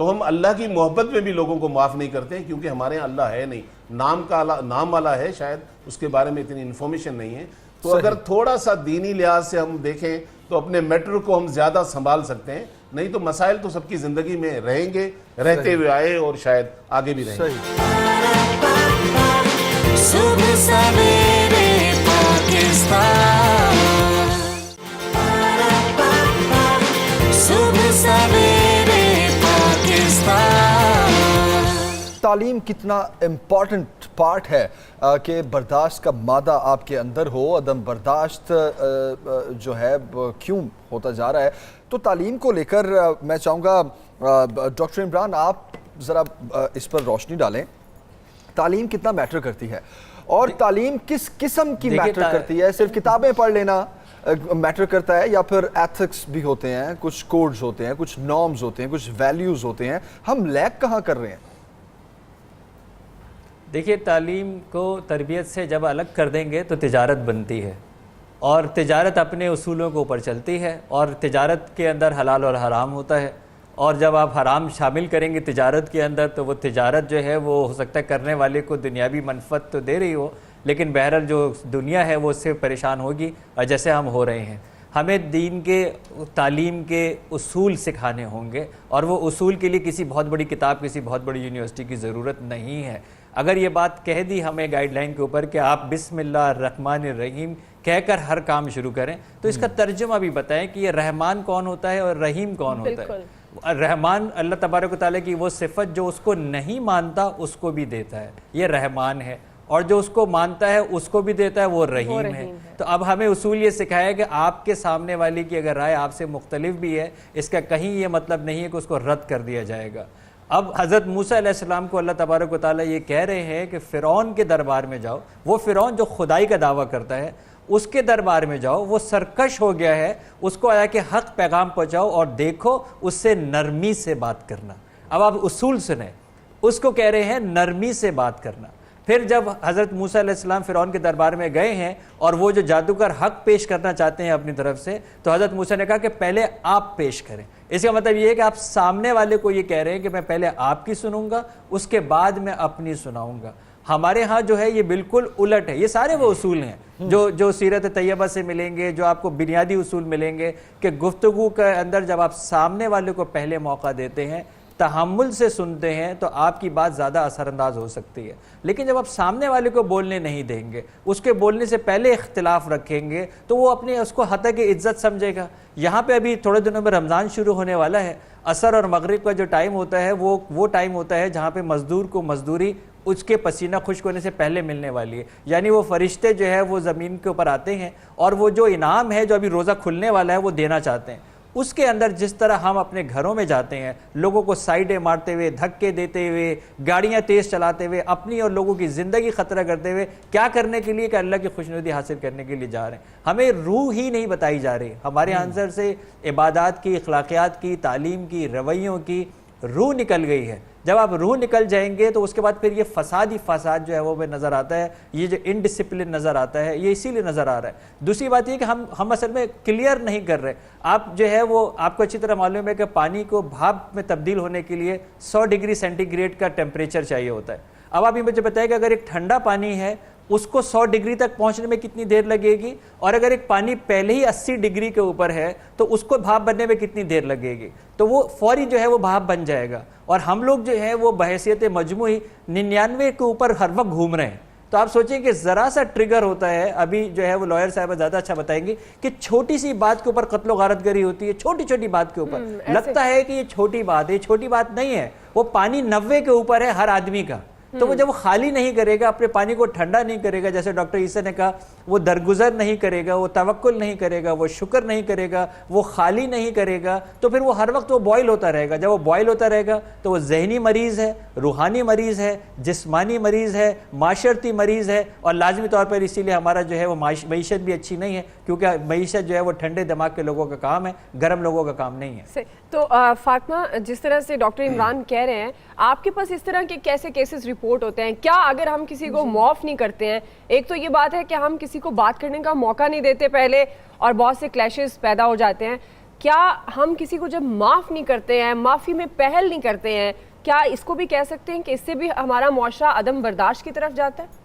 تو ہم اللہ کی محبت میں بھی لوگوں کو معاف نہیں کرتے ہیں، کیونکہ ہمارے یہاں اللہ ہے نہیں، نام والا ہے، شاید اس کے بارے میں اتنی انفارمیشن نہیں ہے. تو اگر تھوڑا سا دینی لحاظ سے ہم دیکھیں تو اپنے میٹر کو ہم زیادہ سنبھال سکتے ہیں، نہیں تو مسائل تو سب کی زندگی میں رہیں گے، رہتے ہوئے آئے اور شاید آگے بھی رہیں گے. صبح سویرے پاکستان، صبح سویرے پاکستان. تعلیم کتنا امپورٹنٹ پارٹ ہے کہ برداشت کا مادہ آپ کے اندر ہو. عدم برداشت جو ہے کیوں ہوتا جا رہا ہے؟ تو تعلیم کو لے کر میں چاہوں گا ڈاکٹر عمران آپ ذرا اس پر روشنی ڈالیں. تعلیم کتنا میٹر کرتی ہے اور تعلیم کس قسم کی میٹر کرتی ہے؟ صرف کتابیں پڑھ لینا میٹر کرتا ہے یا پھر ایتھکس بھی ہوتے ہیں، کچھ کوڈز ہوتے ہیں، کچھ نارمز ہوتے ہیں، کچھ ویلیوز ہوتے ہیں؟ ہم لیک کہاں کر رہے ہیں؟ دیکھیے تعلیم کو تربیت سے جب الگ کر دیں گے تو تجارت بنتی ہے، اور تجارت اپنے اصولوں کے اوپر چلتی ہے، اور تجارت کے اندر حلال اور حرام ہوتا ہے. اور جب آپ حرام شامل کریں گے تجارت کے اندر تو وہ تجارت جو ہے وہ ہو سکتا ہے کرنے والے کو دنیاوی منفعت تو دے رہی ہو، لیکن بہرحال جو دنیا ہے وہ اس سے پریشان ہوگی، اور جیسے ہم ہو رہے ہیں. ہمیں دین کے تعلیم کے اصول سکھانے ہوں گے، اور وہ اصول کے لیے کسی بہت بڑی کتاب، کسی بہت بڑی یونیورسٹی کی ضرورت نہیں ہے. اگر یہ بات کہہ دی ہمیں گائیڈ لائن کے اوپر کہ آپ بسم اللہ الرحمن الرحیم کہہ کر ہر کام شروع کریں، تو اس کا ترجمہ بھی بتائیں کہ یہ رحمان کون ہوتا ہے اور رحیم کون ہوتا ہے. رحمان اللہ تبارک و تعالیٰ کی وہ صفت جو اس کو نہیں مانتا اس کو بھی دیتا ہے، یہ رحمان ہے، اور جو اس کو مانتا ہے اس کو بھی دیتا ہے، وہ رحیم ہے. تو اب ہمیں اصول یہ سکھایا کہ آپ کے سامنے والی کی اگر رائے آپ سے مختلف بھی ہے، اس کا کہیں یہ مطلب نہیں ہے کہ اس کو رد کر دیا جائے گا. اب حضرت موسیٰ علیہ السلام کو اللہ تبارک و تعالیٰ یہ کہہ رہے ہیں کہ فرعون کے دربار میں جاؤ. وہ فرعون جو خدائی کا دعویٰ کرتا ہے اس کے دربار میں جاؤ، وہ سرکش ہو گیا ہے، اس کو آیا کہ حق پیغام پہنچاؤ اور دیکھو اس سے نرمی سے بات کرنا. اب آپ اصول سنیں، اس کو کہہ رہے ہیں نرمی سے بات کرنا. پھر جب حضرت موسیٰ علیہ السلام فرعون کے دربار میں گئے ہیں اور وہ جو جادوگر حق پیش کرنا چاہتے ہیں اپنی طرف سے، تو حضرت موسیٰ نے کہا کہ پہلے آپ پیش کریں. اس کا مطلب یہ ہے کہ آپ سامنے والے کو یہ کہہ رہے ہیں کہ میں پہلے آپ کی سنوں گا، اس کے بعد میں اپنی سناؤں گا. ہمارے ہاں جو ہے یہ بالکل الٹ ہے. یہ سارے وہ اصول ہیں جو سیرت طیبہ سے ملیں گے، جو آپ کو بنیادی اصول ملیں گے کہ گفتگو کے اندر جب آپ سامنے والے کو پہلے موقع دیتے ہیں، تحمل سے سنتے ہیں، تو آپ کی بات زیادہ اثر انداز ہو سکتی ہے. لیکن جب آپ سامنے والے کو بولنے نہیں دیں گے، اس کے بولنے سے پہلے اختلاف رکھیں گے، تو وہ اپنے اس کو حد کی عزت سمجھے گا. یہاں پہ ابھی تھوڑے دنوں میں رمضان شروع ہونے والا ہے. عصر اور مغرب کا جو ٹائم ہوتا ہے وہ ٹائم ہوتا ہے جہاں پہ مزدور کو مزدوری اس کے پسینہ خشک ہونے سے پہلے ملنے والی ہے. یعنی وہ فرشتے جو ہے وہ زمین کے اوپر آتے ہیں اور وہ جو انعام ہے جو ابھی روزہ کھلنے والا ہے وہ دینا چاہتے ہیں. اس کے اندر جس طرح ہم اپنے گھروں میں جاتے ہیں، لوگوں کو سائڈیں مارتے ہوئے، دھکے دیتے ہوئے، گاڑیاں تیز چلاتے ہوئے، اپنی اور لوگوں کی زندگی خطرہ کرتے ہوئے، کیا کرنے کے لیے؟ کہ اللہ کی خوشنودی حاصل کرنے کے لیے جا رہے ہیں. ہمیں روح ہی نہیں بتائی جا رہی. ہمارے آنسر سے عبادات کی، اخلاقیات کی، تعلیم کی، رویوں کی روح نکل گئی ہے. جب آپ روح نکل جائیں گے تو اس کے بعد پھر یہ فساد جو ہے وہ بھی نظر آتا ہے. یہ جو انڈسپلن نظر آتا ہے یہ اسی لیے نظر آ رہا ہے. دوسری بات یہ کہ ہم اصل میں کلیئر نہیں کر رہے. آپ جو ہے وہ آپ کو اچھی طرح معلوم ہے کہ پانی کو بھاپ میں تبدیل ہونے کے لیے 100 ڈگری سینٹی گریڈ کا ٹیمپریچر چاہیے ہوتا ہے. اب آپ یہ مجھے بتائیں کہ اگر ایک ٹھنڈا پانی ہے اس کو 100 ڈگری تک پہنچنے میں کتنی دیر لگے گی، اور اگر ایک پانی پہلے ہی 80 ڈگری کے اوپر ہے تو اس کو بھاپ بننے میں کتنی دیر لگے گی؟ تو وہ فوری جو ہے وہ بھاپ بن جائے گا. اور ہم لوگ جو ہے وہ بحیثیت مجموعی 99 کے اوپر ہر وقت گھوم رہے ہیں. تو آپ سوچیں کہ ذرا سا ٹریگر ہوتا ہے. ابھی جو ہے وہ لائر صاحبہ زیادہ اچھا بتائیں گی کہ چھوٹی سی بات کے اوپر قتل و غارت گری ہوتی ہے. چھوٹی بات کے اوپر لگتا ہے کہ یہ چھوٹی بات ہے. یہ چھوٹی بات نہیں ہے. وہ پانی 90 کے اوپر ہے ہر آدمی کا. تو وہ جب وہ خالی نہیں کرے گا، اپنے پانی کو ٹھنڈا نہیں کرے گا، جیسے ڈاکٹر عیسیٰ نے کہا، وہ درگزر نہیں کرے گا، وہ توکل نہیں کرے گا، وہ شکر نہیں کرے گا، وہ خالی نہیں کرے گا، تو پھر وہ ہر وقت وہ بوائل ہوتا رہے گا. جب وہ بوائل ہوتا رہے گا تو وہ ذہنی مریض ہے، روحانی مریض ہے، جسمانی مریض ہے، معاشرتی مریض ہے. اور لازمی طور پر اسی لیے ہمارا جو ہے وہ معیشت بھی اچھی نہیں ہے، کیونکہ معیشت جو ہے وہ ٹھنڈے دماغ کے لوگوں کا کام ہے، گرم لوگوں کا کام نہیں ہے. تو فاطمہ، جس طرح سے ڈاکٹر عمران کہہ رہے ہیں، آپ کے پاس اس طرح کے کیسے کیسز رپورٹ ہوتے ہیں؟ کیا اگر ہم کسی کو معاف نہیں کرتے ہیں، ایک تو یہ بات ہے کہ ہم کسی کو بات کرنے کا موقع نہیں دیتے پہلے اور بہت سے کلیشز پیدا ہو جاتے ہیں، کیا ہم کسی کو جب معاف نہیں کرتے ہیں, معافی میں پہل نہیں کرتے ہیں, کیا اس کو بھی کہہ سکتے ہیں کہ اس سے بھی ہمارا معاشرہ عدم برداشت کی طرف جاتا ہے؟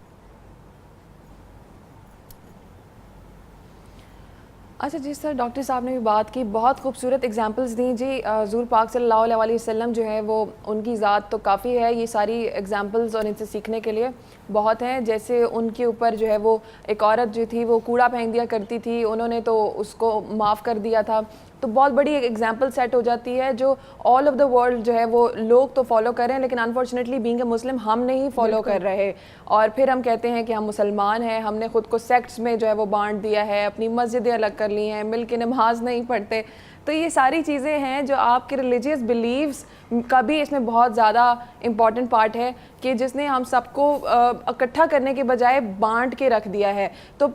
اچھا جی سر, ڈاکٹر صاحب نے بھی بات کی, بہت خوبصورت اگزامپلس دیں جی. حضور پاک صلی اللہ علیہ وسلم جو ہے وہ ان کی ذات تو کافی ہے, یہ ساری اگزامپلس اور ان سے سیکھنے کے لیے بہت ہیں. جیسے ان کے اوپر جو ہے وہ ایک عورت جو تھی وہ کوڑا پھینک دیا کرتی تھی, انہوں نے تو اس کو معاف کر دیا تھا, تو بہت بڑی ایک ایگزامپل سیٹ ہو جاتی ہے جو آل آف دا ورلڈ جو ہے وہ لوگ تو فالو کر رہے ہیں, لیکن انفارچونیٹلی بینگ اے مسلم ہم نہیں فالو کر رہے. اور پھر ہم کہتے ہیں کہ ہم مسلمان ہیں, ہم نے خود کو سیکٹس میں جو ہے وہ بانٹ دیا ہے, اپنی مسجدیں الگ کر لی ہیں, مل کے نماز نہیں پڑھتے. تو یہ ساری چیزیں ہیں جو آپ کے ریلیجیس بلیفز کا بھی اس میں بہت زیادہ امپورٹنٹ پارٹ ہے, کہ جس نے ہم سب کو اکٹھا کرنے کے بجائے بانٹ کے رکھ دیا ہے. تو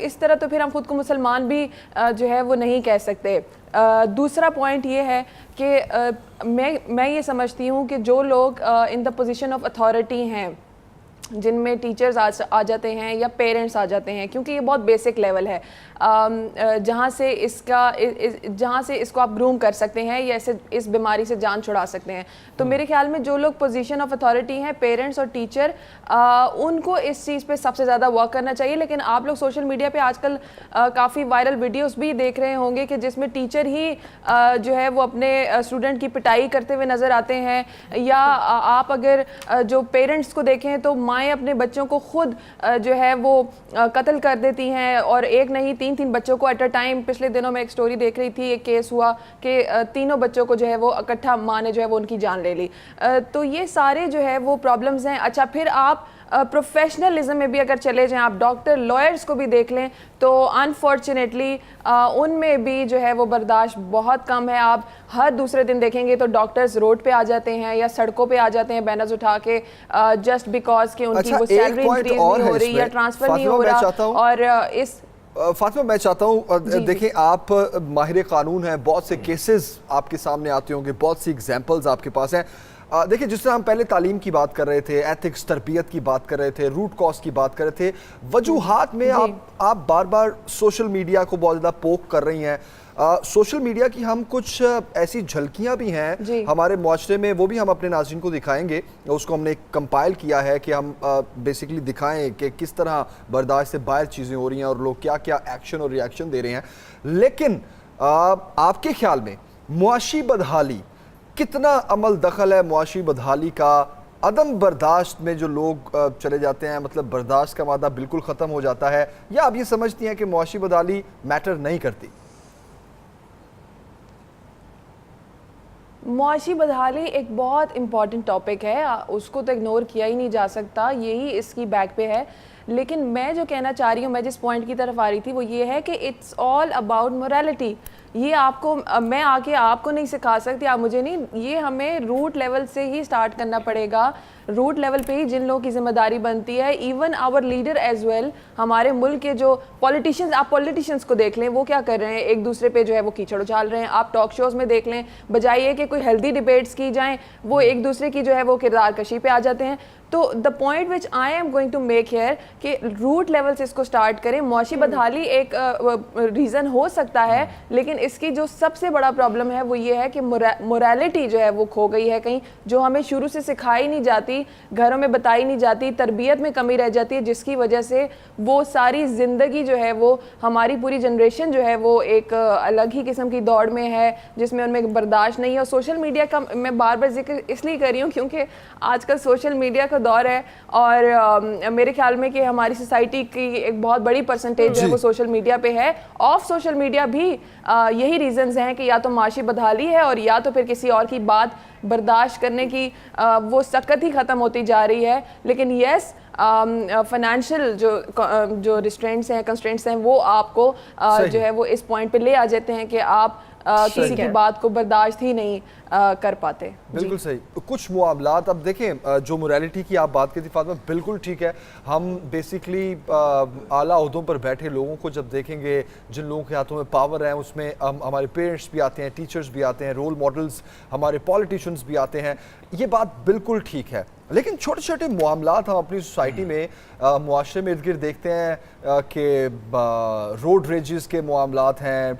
اس طرح تو پھر ہم خود کو مسلمان بھی جو ہے وہ نہیں کہہ سکتے. دوسرا پوائنٹ یہ ہے کہ میں یہ سمجھتی ہوں کہ جو لوگ ان دا پوزیشن آف اتھارٹی ہیں, جن میں ٹیچرز آ جاتے ہیں یا پیرنٹس آ جاتے ہیں, کیونکہ یہ بہت بیسک لیول ہے جہاں سے اس کو آپ گروم کر سکتے ہیں یا اس بیماری سے جان چھڑا سکتے ہیں. تو میرے خیال میں جو لوگ پوزیشن آف اتھارٹی ہیں, پیرنٹس اور ٹیچر, ان کو اس چیز پہ سب سے زیادہ ورک کرنا چاہیے. لیکن آپ لوگ سوشل میڈیا پہ آج کل کافی وائرل ویڈیوز بھی دیکھ رہے ہوں گے کہ جس میں ٹیچر ہی جو ہے وہ اپنے اسٹوڈنٹ کی پٹائی کرتے ہوئے نظر آتے ہیں, یا آپ اگر جو پیرنٹس کو دیکھیں تو مائیں اپنے بچوں کو خود جو ہے وہ قتل کر دیتی ہیں, اور ایک نہیں 3 بچوں کو ایٹ اے ٹائم. پچھلے دنوں میں ایک سٹوری دیکھ رہی تھی, ایک کیس ہوا کہ 3 بچوں کو جو ہے وہ اکٹھا ماں نے جو ہے وہ ان کی جان لے لی. تو یہ سارے جو ہے وہ پرابلمز ہیں. اچھا پھر آپ پروفیشنلزم میں بھی اگر چلے جائیں, آپ ڈاکٹر لائرز کو بھی دیکھ لیں تو انفارچونیٹلی ان میں بھی جو ہے وہ برداشت بہت کم ہے. آپ ہر دوسرے دن دیکھیں گے تو ڈاکٹرز روڈ پہ آ جاتے ہیں یا سڑکوں پہ آ جاتے ہیں بینرز اٹھا کے, جسٹ بیکاز کہ ان کی وہ سیلری انکریز نہیں ہو رہی یا ٹرانسفر نہیں ہو رہا. اور اس فاطمہ میں چاہتا ہوں دیکھیں آپ ماہر قانون ہیں, بہت سے کیسز آپ کے سامنے آتے ہوں گے, بہت سی ایگزامپلز آپ کے پاس ہیں. دیکھیں جس طرح ہم پہلے تعلیم کی بات کر رہے تھے, ایتھکس, تربیت کی بات کر رہے تھے, روٹ کاز کی بات کر رہے تھے, وجوہات میں آپ بار بار سوشل میڈیا کو بہت زیادہ پوک کر رہی ہیں. سوشل میڈیا کی ہم کچھ ایسی جھلکیاں بھی ہیں ہمارے معاشرے میں, وہ بھی ہم اپنے ناظرین کو دکھائیں گے. اس کو ہم نے کمپائل کیا ہے کہ ہم بیسیکلی دکھائیں کہ کس طرح برداشت سے باہر چیزیں ہو رہی ہیں اور لوگ کیا کیا ایکشن اور ریاکشن دے رہے ہیں. لیکن آپ کے خیال میں معاشی بدحالی کتنا عمل دخل ہے معاشی بدحالی کا عدم برداشت میں جو لوگ چلے جاتے ہیں؟ مطلب برداشت کا مادہ بالکل ختم ہو جاتا ہے, یا آپ یہ سمجھتی ہیں کہ معاشی بدحالی میٹر نہیں کرتی؟ معاشی بدحالی ایک بہت امپورٹنٹ ٹاپک ہے, اس کو تو اگنور کیا ہی نہیں جا سکتا, یہی اس کی بیک پہ ہے. لیکن میں جو کہنا چاہ رہی ہوں, میں جس پوائنٹ کی طرف آ رہی تھی وہ یہ ہے کہ اٹس آل اباؤٹ موریلٹی. یہ آپ کو میں آ کے آپ کو نہیں سکھا سکتی, آپ مجھے نہیں, یہ ہمیں روٹ لیول سے ہی سٹارٹ کرنا پڑے گا. روٹ لیول پہ ہی جن لوگوں کی ذمہ داری بنتی ہے, ایون آور لیڈر ایز ویل, ہمارے ملک کے جو پولیٹیشنز, آپ پولیٹیشنز کو دیکھ لیں وہ کیا کر رہے ہیں, ایک دوسرے پہ جو ہے وہ کیچڑ اچھال رہے ہیں. آپ ٹاک شوز میں دیکھ لیں, بجائے یہ کہ کوئی ہیلدی ڈیبیٹس کی جائیں وہ ایک دوسرے کی جو ہے وہ کردار کشی پہ آ جاتے ہیں. تو the point which I am going to make here کہ روٹ لیول سے اس کو سٹارٹ کریں. معاشی بدحالی ایک ریزن ہو سکتا ہے, لیکن اس کی جو سب سے بڑا پرابلم ہے وہ یہ ہے کہ موریلٹی جو ہے وہ کھو گئی ہے کہیں, جو ہمیں شروع سے سکھائی نہیں جاتی, گھروں میں بتائی نہیں جاتی, تربیت میں کمی رہ جاتی ہے, جس کی وجہ سے وہ ساری زندگی جو ہے وہ ہماری پوری جنریشن جو ہے وہ ایک الگ ہی قسم کی دوڑ میں ہے جس میں ان میں برداشت نہیں ہے. اور سوشل میڈیا کا میں بار بار ذکر اس لیے کر رہی ہوں کیونکہ آج کل سوشل میڈیا کا دور ہے, اور میرے خیال میں کہ ہماری سوسائٹی کی ایک بہت بڑی پرسنٹیج جو ہے وہ سوشل میڈیا پہ ہے. آف سوشل میڈیا بھی یہی ریزنز ہیں کہ یا تو معاشی بدحالی ہے, اور یا تو پھر کسی اور کی بات برداشت کرنے کی وہ سخت ہی ختم ہوتی جا رہی ہے. لیکن یس فائنینشیل جو ریسٹرینٹس ہیں, کنسٹرینٹس ہیں, وہ آپ کو جو ہے وہ اس پوائنٹ پہ لے آ جاتے ہیں کہ آپ کسی کی بات کو برداشت ہی نہیں کر پاتے. بالکل صحیح. کچھ معاملات اب دیکھیں, جو موریلٹی کی آپ بات کی تھی فاطمہ, بالکل ٹھیک ہے. ہم بیسیکلی اعلیٰ عہدوں پر بیٹھے لوگوں کو جب دیکھیں گے, جن لوگوں کے ہاتھوں میں پاور ہے, اس میں ہمارے پیرنٹس بھی آتے ہیں, ٹیچرز بھی آتے ہیں, رول ماڈلز ہمارے پولیٹیشنز بھی آتے ہیں, یہ بات بالکل ٹھیک ہے. لیکن چھوٹے چھوٹے معاملات ہم اپنی سوسائٹی میں معاشرے میں ارد گرد دیکھتے ہیں کہ روڈ ریجز کے معاملات ہیں,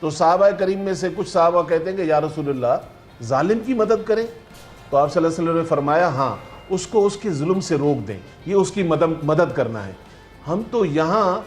تو صحابہ کریم میں سے کچھ صحابہ کہتے ہیں کہ یا رسول اللہ ظالم کی مدد کریں، تو آپ صلی اللہ علیہ وسلم نے فرمایا ہاں اس کو اس کے ظلم سے روک دیں، یہ اس کی مدد کرنا ہے۔ ہم تو یہاں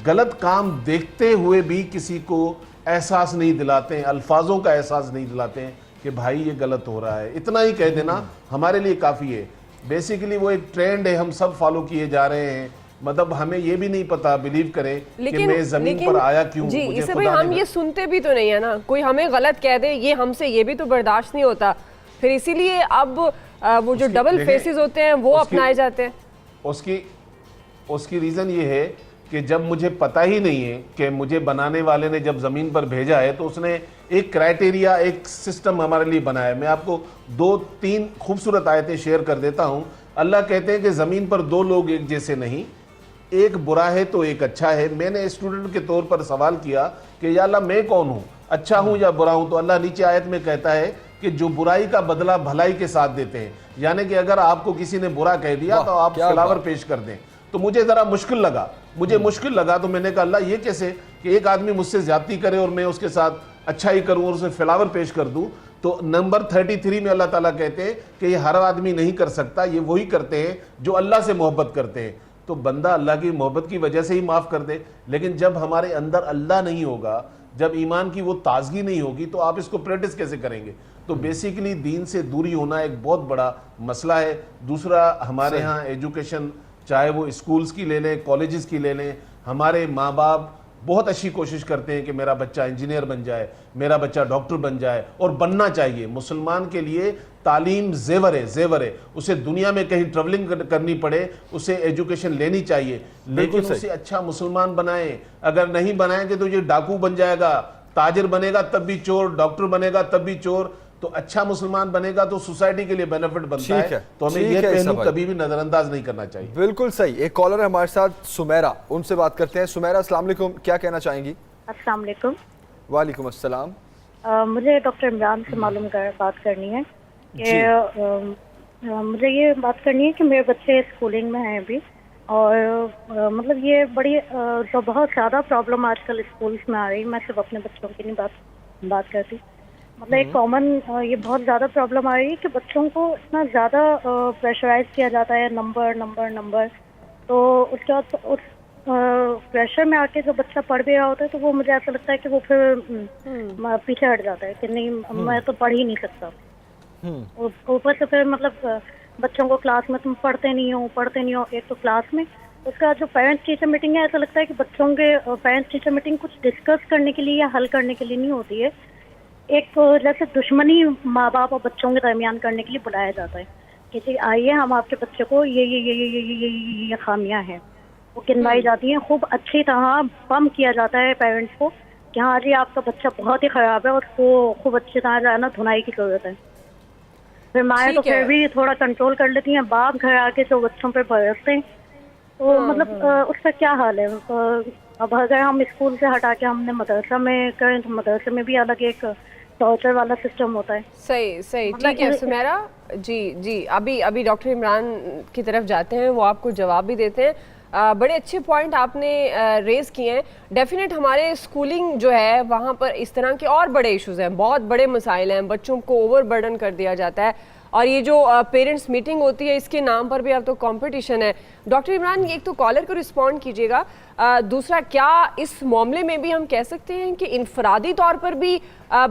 غلط کام دیکھتے ہوئے بھی کسی کو احساس نہیں دلاتے ہیں، الفاظوں کا احساس نہیں دلاتے ہیں کہ بھائی یہ غلط ہو رہا ہے، اتنا ہی کہہ دینا ہمارے لیے کافی ہے۔ بیسیکلی وہ ایک ٹرینڈ ہے، ہم سب فالو کیے جا رہے ہیں، مطلب ہمیں یہ بھی نہیں پتا، بلیو کریں کہ میں زمین پر آیا کیوں، جی اسے بھائی ہم یہ سنتے بھی تو نہیں ہے نا، کوئی ہمیں غلط کہہ دے یہ ہم سے یہ بھی تو برداشت نہیں ہوتا، پھر اسی لیے اب وہ جو ڈبل فیسز ہوتے ہیں وہ اپنائے جاتے ہیں۔ اس کی ریزن یہ ہے کہ جب مجھے پتہ ہی نہیں ہے کہ مجھے بنانے والے نے جب زمین پر بھیجا ہے تو اس نے ایک کرائٹیریا، ایک سسٹم ہمارے لیے بنایا ہے۔ میں آپ کو 2-3 خوبصورت آیتیں شیئر کر دیتا ہوں۔ اللہ کہتے ہیں کہ زمین پر دو لوگ ایک جیسے نہیں، ایک برا ہے تو ایک اچھا ہے۔ میں نے اسٹوڈنٹ کے طور پر سوال کیا کہ یا اللہ میں کون ہوں، اچھا ہوں یا برا ہوں؟ تو اللہ نیچے آیت میں کہتا ہے کہ جو برائی کا بدلہ بھلائی کے ساتھ دیتے ہیں، یعنی کہ اگر آپ کو کسی نے برا کہہ دیا تو آپ فلاور پیش کر دیں۔ تو مجھے ذرا مشکل لگا تو میں نے کہا اللہ یہ کیسے کہ ایک آدمی مجھ سے زیادتی کرے اور میں اس کے ساتھ اچھا ہی کروں اور اسے فلاور پیش کر دوں۔ تو نمبر 33 میں اللہ تعالیٰ کہتے ہیں کہ یہ ہر آدمی نہیں کر سکتا، یہ وہی کرتے ہیں جو اللہ سے محبت کرتے ہیں۔ تو بندہ اللہ کی محبت کی وجہ سے ہی معاف کر دے، لیکن جب ہمارے اندر اللہ نہیں ہوگا، جب ایمان کی وہ تازگی نہیں ہوگی تو آپ اس کو پریکٹس کیسے کریں گے؟ تو بیسیکلی دین سے دوری ہونا ایک بہت بڑا مسئلہ ہے۔ دوسرا ہمارے ہاں ایجوکیشن، چاہے وہ اسکولز کی لے لیں، کالجز کی لے لیں، ہمارے ماں باپ بہت اچھی کوشش کرتے ہیں کہ میرا بچہ انجینئر بن جائے، میرا بچہ ڈاکٹر بن جائے، اور بننا چاہیے۔ مسلمان کے لیے تعلیم زیور ہے، اسے دنیا میں کہیں ٹریولنگ کرنی پڑے اسے ایجوکیشن لینی چاہیے، لیکن اسے اچھا مسلمان بنائیں۔ اگر نہیں بنائیں گے تو یہ ڈاکو بن جائے گا، تاجر بنے گا تب بھی چور، ڈاکٹر بنے گا تب بھی چور۔ تو اچھا مسلمان بنے گا تو سوسائٹی کے لیے بینیفٹ بنتا ہے، تو ہمیں یہ پہلو کبھی بھی نظر انداز نہیں کرنا چاہیے۔ بالکل صحیح۔ ایک کالر ہے ہمارے ساتھ سمیرہ، ان سے بات کرتے ہیں۔ سمیرہ السلام علیکم، کیا کہنا چاہیں گی؟ السلام علیکم۔ وعلیکم السلام۔ مجھے ڈاکٹر عمران سے بات کرنی ہے کہ مجھے یہ بات کرنی ہے کہ میرے بچے اسکولنگ میں ہیں ابھی، اور مطلب یہ بڑی جو بہت زیادہ پرابلم آج کل اسکولس میں آ رہی، میں صرف اپنے بچوں کی نہیں بات کرتی، مطلب ایک کامن یہ بہت زیادہ پرابلم آ رہی ہے کہ بچوں کو اتنا زیادہ پریشرائز کیا جاتا ہے، نمبر، تو اس کے بعد اس پریشر میں آ کے جو بچہ پڑھ بھی رہا ہوتا ہے تو وہ مجھے ایسا لگتا ہے کہ وہ پھر پیچھے ہٹ جاتا ہے کہ نہیں میں تو پڑھ ہی نہیں سکتا۔ اوپر سے پھر مطلب بچوں کو کلاس میں تم پڑھتے نہیں ہو، ایک تو کلاس میں اس کا جو پیرنٹس ٹیچر میٹنگ ہے، ایسا لگتا ہے کہ بچوں کے پیرنٹس ٹیچر میٹنگ کچھ ڈسکس کرنے کے لیے یا حل کرنے کے لیے نہیں ہوتی ہے، ایک جیسے دشمنی ماں باپ اور بچوں کے درمیان کرنے کے لیے بلایا جاتا ہے کہ جی آئیے ہم آپ کے بچے کو یہ خامیاں ہیں وہ گنوائی جاتی ہیں، خوب اچھی طرح پمپ کیا جاتا ہے پیرنٹس کو کہ ہاں جی آپ کا بچہ بہت ہی خراب ہے اور اس کو خوب اچھی طرح جو ہے نا دھنائی کی ضرورت ہے۔ پھر مائیں تو پھر بھی تھوڑا کنٹرول کر لیتی ہیں، باپ گھر آ کے جو بچوں پہ برستے ہیں، تو مطلب اس کا کیا حال ہے؟ اب اگر ہم اسکول سے ہٹا کے ہم نے مدرسہ میں کریں تو مدرسے میں بھی الگ ایک ٹارچر والا سسٹم ہوتا ہے۔ صحیح ٹھیک ہے سمیرہ جی ابھی ڈاکٹر عمران کی طرف جاتے ہیں، وہ آپ کو جواب بھی دیتے ہیں۔ بڑے اچھے پوائنٹ آپ نے ریز کیے ہیں۔ ڈیفینیٹ ہمارے اسکولنگ جو ہے وہاں پر اس طرح کے اور بڑے ایشوز ہیں، بہت بڑے مسائل ہیں، بچوں کو اوور برڈن کر دیا جاتا ہے، اور یہ جو پیرنٹس میٹنگ ہوتی ہے اس کے نام پر بھی اب تو کمپٹیشن ہے۔ ڈاکٹر عمران ایک تو کالر کو رسپونڈ کیجیے گا، دوسرا کیا اس معاملے میں بھی ہم کہہ سکتے ہیں کہ انفرادی طور پر بھی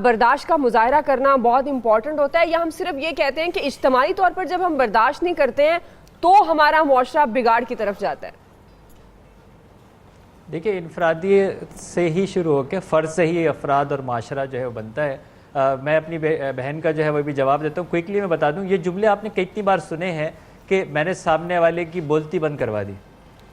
برداشت کا مظاہرہ کرنا بہت امپورٹنٹ ہوتا ہے، یا ہم صرف یہ کہتے ہیں کہ اجتماعی طور پر جب ہم برداشت نہیں کرتے ہیں تو ہمارا معاشرہ بگاڑ کی طرف جاتا ہے؟ دیکھیں انفرادی سے ہی شروع ہو کے فرد سے ہی افراد اور معاشرہ جو ہے وہ بنتا ہے۔ میں اپنی بہن کا جو ہے وہ بھی جواب دیتا ہوں، کوئکلی میں بتا دوں، یہ جملے آپ نے کتنی بار سنے ہیں کہ میں نے سامنے والے کی بولتی بند کروا دی،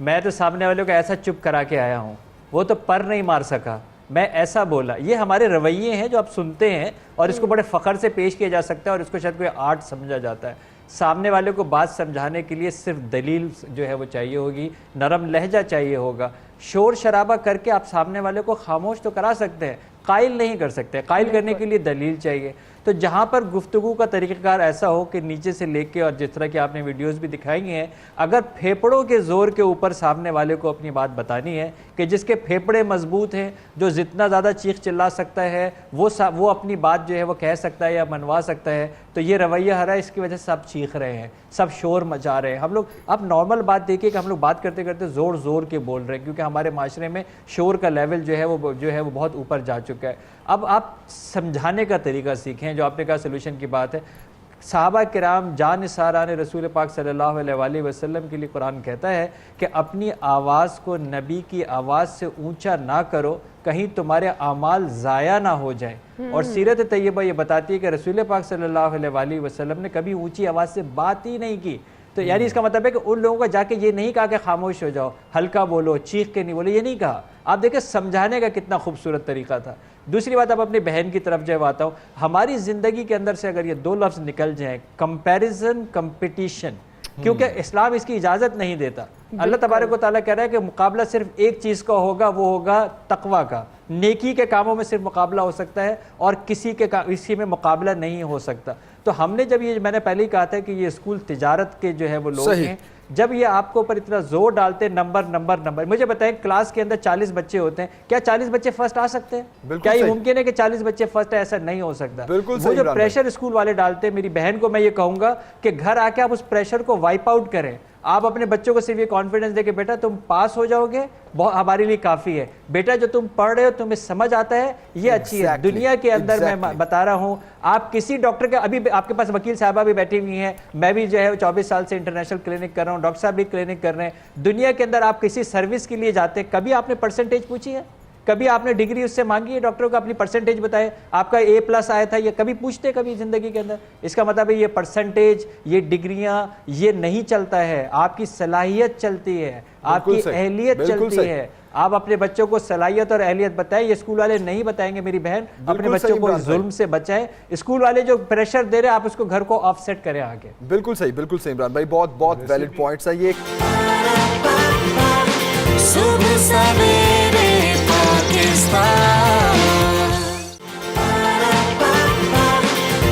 میں تو سامنے والے کو ایسا چپ کرا کے آیا ہوں، وہ تو پر نہیں مار سکا، میں ایسا بولا۔ یہ ہمارے رویے ہیں جو آپ سنتے ہیں اور اس کو بڑے فخر سے پیش کیا جا سکتا ہے اور اس کو شاید کوئی آرٹ سمجھا جاتا ہے۔ سامنے والے کو بات سمجھانے کے لیے صرف دلیل جو ہے وہ چاہیے ہوگی، نرم لہجہ چاہیے ہوگا۔ شور شرابہ کر کے آپ سامنے والے کو خاموش تو کرا سکتے ہیں، قائل نہیں کر سکتے، قائل کرنے کے لیے دلیل چاہیے۔ تو جہاں پر گفتگو کا طریقہ کار ایسا ہو کہ نیچے سے لے کے، اور جس طرح کہ آپ نے ویڈیوز بھی دکھائی ہیں، اگر پھیپڑوں کے زور کے اوپر سامنے والے کو اپنی بات بتانی ہے کہ جس کے پھیپڑے مضبوط ہیں، جو جتنا زیادہ چیخ چلا سکتا ہے وہ اپنی بات جو ہے وہ کہہ سکتا ہے یا منوا سکتا ہے، تو یہ رویہ ہرا ہے، اس کی وجہ سے سب چیخ رہے ہیں، سب شور مچا رہے ہیں. ہم لوگ اب نارمل بات دیکھیے کہ ہم لوگ بات کرتے کرتے زور زور کے بول رہے ہیں، کیونکہ ہمارے معاشرے میں شور کا لیول جو ہے وہ بہت اوپر جا چکا ہے. اب آپ سمجھانے کا طریقہ سیکھیں، جو آپ نے کہا سلوشن کی بات ہے. صحابہ کرام جان نثاران رسول پاک صلی اللہ علیہ وآلہ وسلم کے لیے قرآن کہتا ہے کہ اپنی آواز کو نبی کی آواز سے اونچا نہ کرو، کہیں تمہارے اعمال ضائع نہ ہو جائیں. اور سیرت طیبہ یہ بتاتی ہے کہ رسول پاک صلی اللہ علیہ وآلہ وسلم نے کبھی اونچی آواز سے بات ہی نہیں کی. تو یعنی اس کا مطلب ہے کہ ان لوگوں کو جا کے یہ نہیں کہا کہ خاموش ہو جاؤ، ہلکا بولو، چیخ کے نہیں بولو، یہ نہیں کہا. آپ دیکھیں سمجھانے کا کتنا خوبصورت طریقہ تھا. دوسری بات اب اپنی بہن کی طرف جو آتا ہوں، ہماری زندگی کے اندر سے اگر یہ دو لفظ نکل جائیں، کمپیریزن، کمپٹیشن، کیونکہ اسلام اس کی اجازت نہیں دیتا. اللہ تبارک و تعالیٰ کہہ رہا ہے کہ مقابلہ صرف ایک چیز کا ہوگا، وہ ہوگا تقویٰ کا. نیکی کے کاموں میں صرف مقابلہ ہو سکتا ہے اور کسی میں مقابلہ نہیں ہو سکتا. تو ہم نے جب یہ میں نے پہلے ہی کہا تھا کہ یہ اسکول تجارت کے جو ہے وہ لوگ ہیں، جب یہ آپ کو اوپر اتنا زور ڈالتے نمبر، مجھے بتائیں کلاس کے اندر 40 بچے ہوتے ہیں، کیا 40 بچے فرسٹ آ سکتے ہیں؟ کیا یہ ممکن ہے کہ 40 بچے فرسٹ؟ ایسا نہیں ہو سکتا. وہ جو پریشر اسکول والے ڈالتے ہیں، میری بہن کو میں یہ کہوں گا کہ گھر آ کے آپ اس پریشر کو وائپ آؤٹ کریں. آپ اپنے بچوں کو صرف یہ کانفیڈنس دے کہ بیٹا تم پاس ہو جاؤ گے، بہت ہمارے لیے کافی ہے. بیٹا جو تم پڑھ رہے ہو تمہیں سمجھ آتا ہے، یہ اچھی ہے. دنیا کے اندر میں بتا رہا ہوں، آپ کسی ڈاکٹر کے، ابھی آپ کے پاس وکیل صاحبہ بھی بیٹھی ہوئی ہیں، میں بھی جو ہے 24 سال سے انٹرنیشنل کلینک کر رہا ہوں، ڈاکٹر صاحب بھی کلینک کر رہے ہیں. دنیا کے اندر آپ کسی سروس کے لیے جاتے ہیں، کبھی آپ نے پرسنٹیج پوچھی ہے؟ کبھی آپ نے ڈگری اس سے مانگی ہے ڈاکٹر کو؟ اپنی پرسنٹیج بتائے، آپ کا A+ آیا تھا، یہ کبھی پوچھتے کبھی زندگی کے اندر؟ اس کا مطلب ہے یہ پرسنٹیج، یہ ڈگریاں، یہ نہیں چلتا ہے. آپ کی صلاحیت چلتی ہے، آپ کی اہلیت چلتی ہے. آپ اپنے بچوں کو صلاحیت اور اہلیت بتائیں، یہ اسکول والے نہیں بتائیں گے. میری بہن اپنے بچوں کو ظلم سے بچائیں. اسکول والے جو پریشر دے رہے ہیں، آپ اس کو گھر کو آف سیٹ کریں آگے. بالکل صحیح عمران بھائی، بہت ویلڈ پوائنٹس ہیں یہ. صبح سویرے پاکستان،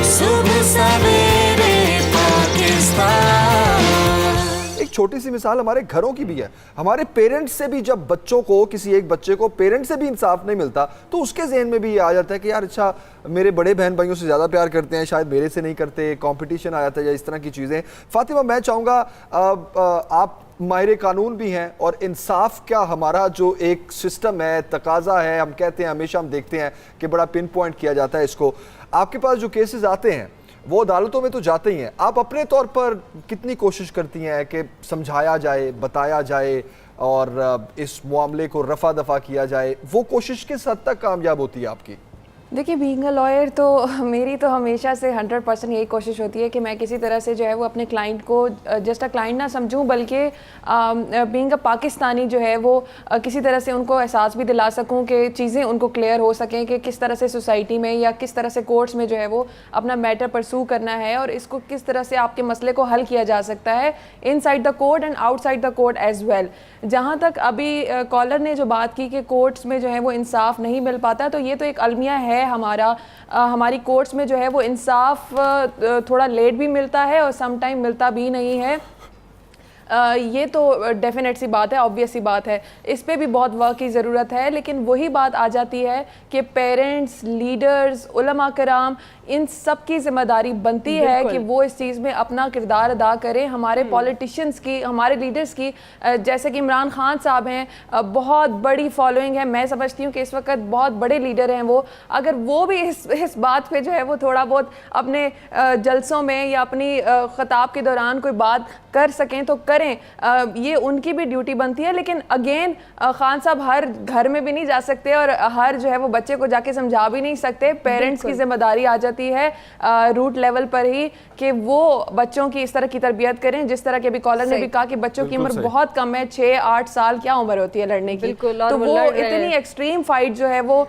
صبح سویرے پاکستان. ایک چھوٹی سی مثال ہمارے گھروں کی بھی ہے. ہمارے پیرنٹس سے بھی جب بچوں کو، کسی ایک بچے کو پیرنٹ سے بھی انصاف نہیں ملتا تو اس کے ذہن میں بھی یہ آ جاتا ہے کہ یار اچھا میرے بڑے بہن بھائیوں سے زیادہ پیار کرتے ہیں، شاید میرے سے نہیں کرتے، کمپٹیشن آ جاتا ہے یا اس طرح کی چیزیں. فاطمہ میں چاہوں گا آپ ماہر قانون بھی ہیں، اور انصاف کا ہمارا جو ایک سسٹم ہے، تقاضا ہے، ہم کہتے ہیں، ہمیشہ ہم دیکھتے ہیں کہ بڑا پن پوائنٹ کیا جاتا ہے اس کو. آپ کے پاس جو کیسز آتے ہیں وہ عدالتوں میں تو جاتے ہی ہیں، آپ اپنے طور پر کتنی کوشش کرتی ہیں کہ سمجھایا جائے، بتایا جائے اور اس معاملے کو رفع دفع کیا جائے؟ وہ کوشش کس حد تک کامیاب ہوتی ہے آپ کی؟ دیکھیے بینگ اے لائر تو میری تو ہمیشہ سے 100% یہی کوشش ہوتی ہے کہ میں کسی طرح سے جو ہے وہ اپنے کلائنٹ کو جسٹ اے کلائنٹ نہ سمجھوں، بلکہ بینگ اے پاکستانی جو ہے وہ کسی طرح سے ان کو احساس بھی دلا سکوں کہ چیزیں ان کو کلیئر ہو سکیں کہ کس طرح سے سوسائٹی میں یا کس طرح سے کورٹس میں جو ہے وہ اپنا میٹر پرسو کرنا ہے، اور اس کو کس طرح سے آپ کے مسئلے کو حل کیا جا سکتا ہے inside the court and outside the court as well. جہاں تک ابھی کالر نے جو بات کی کہ کورٹس میں جو ہے وہ انصاف نہیں مل پاتا، تو یہ تو ایک المیہ ہے ہماری کورٹس میں جو ہے وہ انصاف تھوڑا لیٹ بھی ملتا ہے اور سم ٹائم ملتا بھی نہیں ہے. یہ تو ڈیفینیٹ سی بات ہے، آبویس سی بات ہے، اس پہ بھی بہت ورک کی ضرورت ہے. لیکن وہی بات آ جاتی ہے کہ پیرنٹس، لیڈرز، علماء کرام، ان سب کی ذمہ داری بنتی ہے کہ وہ اس چیز میں اپنا کردار ادا کریں. ہمارے پولیٹیشینز کی، ہمارے لیڈرز کی، جیسے کہ عمران خان صاحب ہیں، بہت بڑی فالوئنگ ہے. میں سمجھتی ہوں کہ اس وقت بہت بڑے لیڈر ہیں وہ. اگر وہ بھی اس بات پہ جو ہے وہ تھوڑا بہت اپنے جلسوں میں یا اپنی خطاب کے دوران کوئی بات کر سکیں تو کریں، یہ ان کی بھی ڈیوٹی بنتی ہے. لیکن اگین خان صاحب ہر گھر میں بھی نہیں جا سکتے اور ہر جو ہے وہ بچے کو جا کے سمجھا بھی نہیں سکتے. پیرنٹس کی ذمہ داری آ جاتی ہے روٹ لیول پر ہی کہ وہ بچوں کی اس طرح کی تربیت کریں. جس طرح کہ ابھی کالر نے بھی کہا کہ بچوں کی عمر بہت کم ہے، 6-8 سال کیا عمر ہوتی ہے لڑنے کی، تو وہ اتنی ایکسٹریم فائٹ جو ہے وہ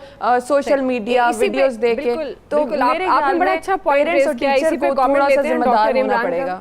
سوشل میڈیا ویڈیوز دیکھ کے، تو میرے خیال میں پیرنٹس اور ٹیچر کو تھوڑا سا ذمہ دار ہونا پڑے گا.